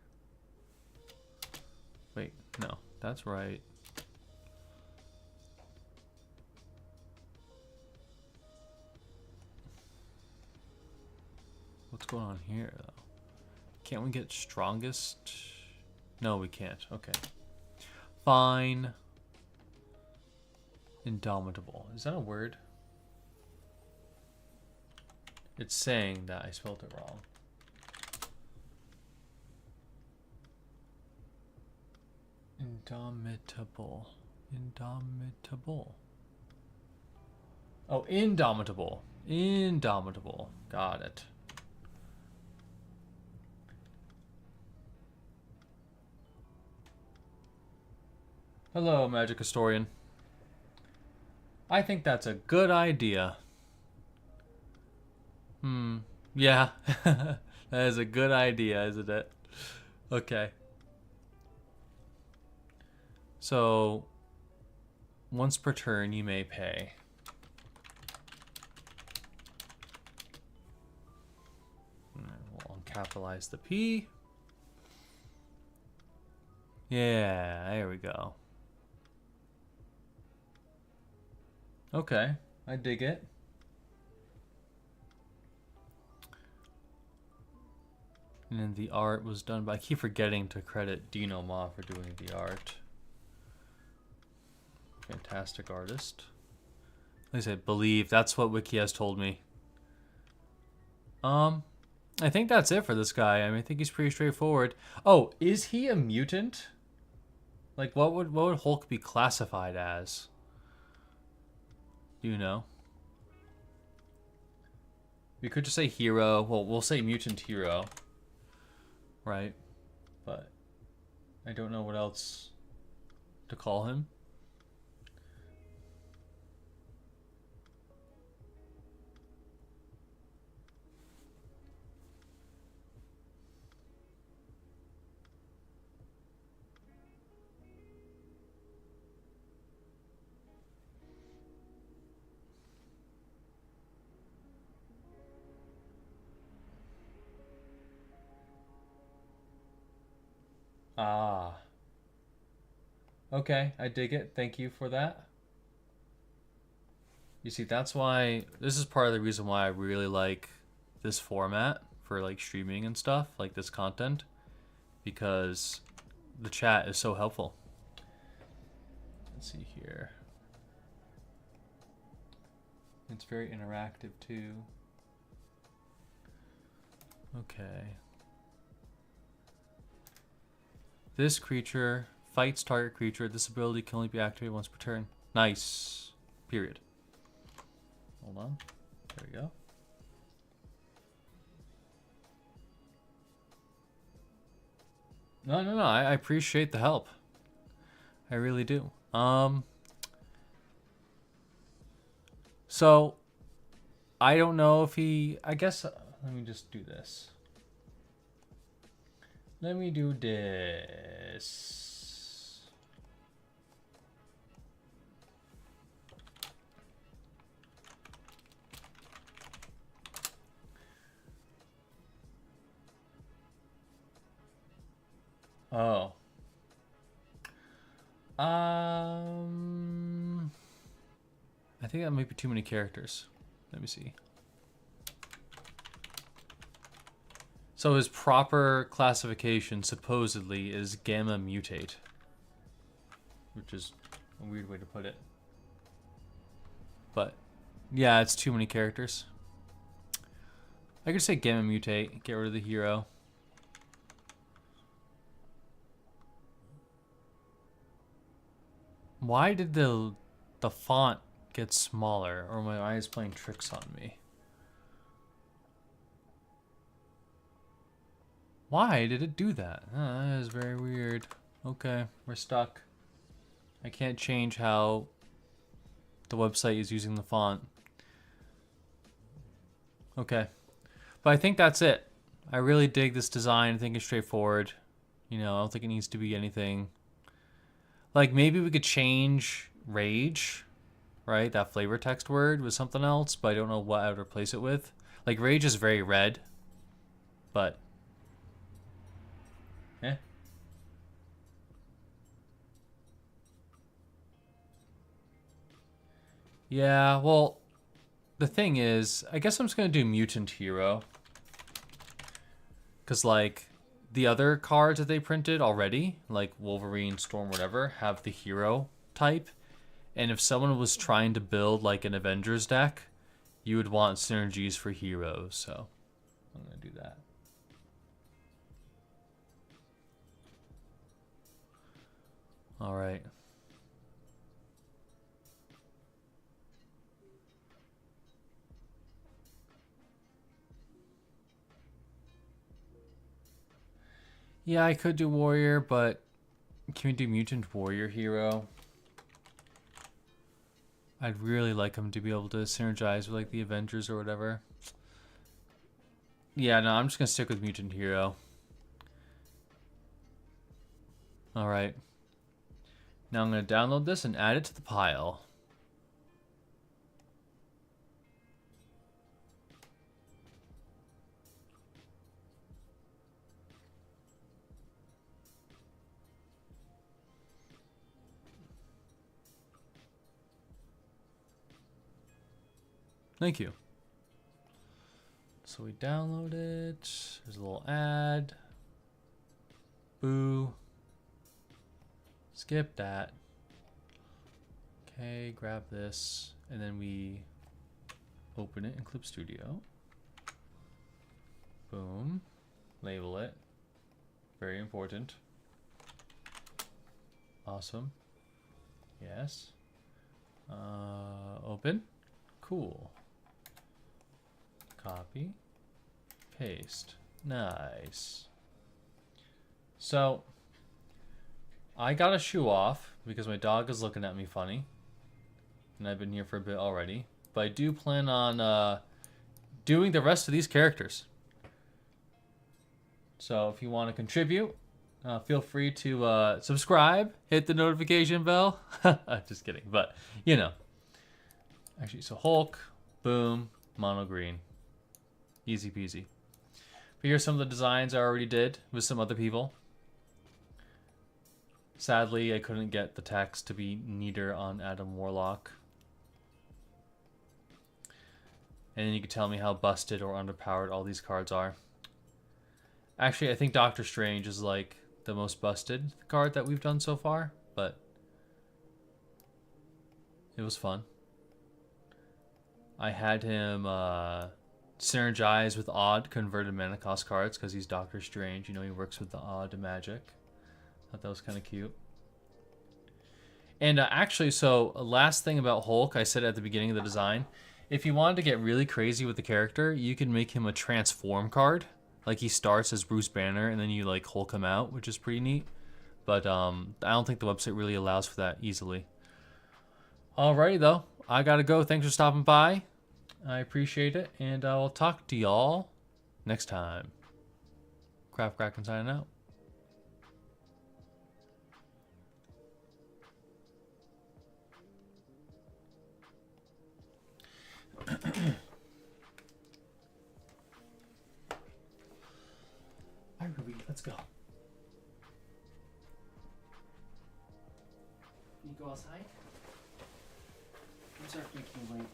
Wait, no, that's right. What's going on here, though? Can't we get strongest? No, we can't. Okay. Fine. Indomitable. Is that a word? It's saying that I spelled it wrong. Indomitable. Indomitable. Oh, indomitable. Indomitable. Got it. Hello, Magic Historian. I think that's a good idea. Yeah. That is a good idea, isn't it? Okay. So, once per turn, you may pay. We'll uncapitalize the P. Yeah, there we go. Okay, I dig it. And then the art was done by... I keep forgetting to credit Dino Ma for doing the art. Fantastic artist. Like I said, believe. That's what Wiki has told me. I think that's it for this guy. I mean, I think he's pretty straightforward. Oh, is he a mutant? Like, what would Hulk be classified as? Do you know? We could just say hero. Well, we'll say mutant hero. Right? But I don't know what else to call him. Ah. Okay, I dig it. Thank you for that. You see, that's why this is part of the reason why I really like this format for like streaming and stuff, like this content, because the chat is so helpful. Let's see here. It's very interactive too. Okay. This creature fights target creature. This ability can only be activated once per turn. Nice. Period. Hold on. There we go. No. I appreciate the help. I really do. So I don't know if he. I guess let me just do this. Let me do this. Oh. I think that might be too many characters. Let me see. So his proper classification supposedly is gamma mutate, which is a weird way to put it. But yeah, it's too many characters. I could say gamma mutate, get rid of the hero. Why did the font get smaller, or my eye is playing tricks on me? Why did it do that? Oh, that is very weird. Okay, we're stuck. I can't change how the website is using the font. Okay. But I think that's it. I really dig this design. I think it's straightforward. You know, I don't think it needs to be anything. Like, maybe we could change rage, right? That flavor text word with something else, but I don't know what I would replace it with. Like, rage is very red, but... eh. Yeah, well, the thing is, I guess I'm just going to do mutant hero. Because, like, the other cards that they printed already, like Wolverine, Storm, whatever, have the hero type. And if someone was trying to build, like, an Avengers deck, you would want synergies for heroes. So, I'm going to do that. All right. Yeah, I could do warrior, but can we do mutant warrior hero? I'd really like him to be able to synergize with like the Avengers or whatever. Yeah, no, I'm just gonna stick with mutant hero. All right. Now I'm gonna download this and add it to the pile. Thank you. So we download it. There's a little ad. Boo. Skip that. Okay, grab this, and then we open it in Clip Studio. Boom. Label it. Very important. Awesome. Yes. Open. Cool. Copy. Paste. Nice. So, I got a shoe off because my dog is looking at me funny. And I've been here for a bit already. But I do plan on doing the rest of these characters. So if you want to contribute, feel free to subscribe, hit the notification bell. Just kidding, but you know. Actually, so Hulk, boom, mono green. Easy peasy. But here's some of the designs I already did with some other people. Sadly, I couldn't get the text to be neater on Adam Warlock. And then you can tell me how busted or underpowered all these cards are. Actually, I think Doctor Strange is like the most busted card that we've done so far, but it was fun. I had him synergize with odd converted mana cost cards because he's Doctor Strange. You know, he works with the odd magic. Thought that was kind of cute. And actually, so last thing about Hulk, I said at the beginning of the design, if you wanted to get really crazy with the character, you can make him a transform card. Like he starts as Bruce Banner and then you like Hulk him out, which is pretty neat. But I don't think the website really allows for that easily. Alrighty though, I gotta go. Thanks for stopping by. I appreciate it, and I'll talk to y'all next time. KraftKraken signing out. All right, Ruby, let's go. Can you go outside? I'm sorry for making you late.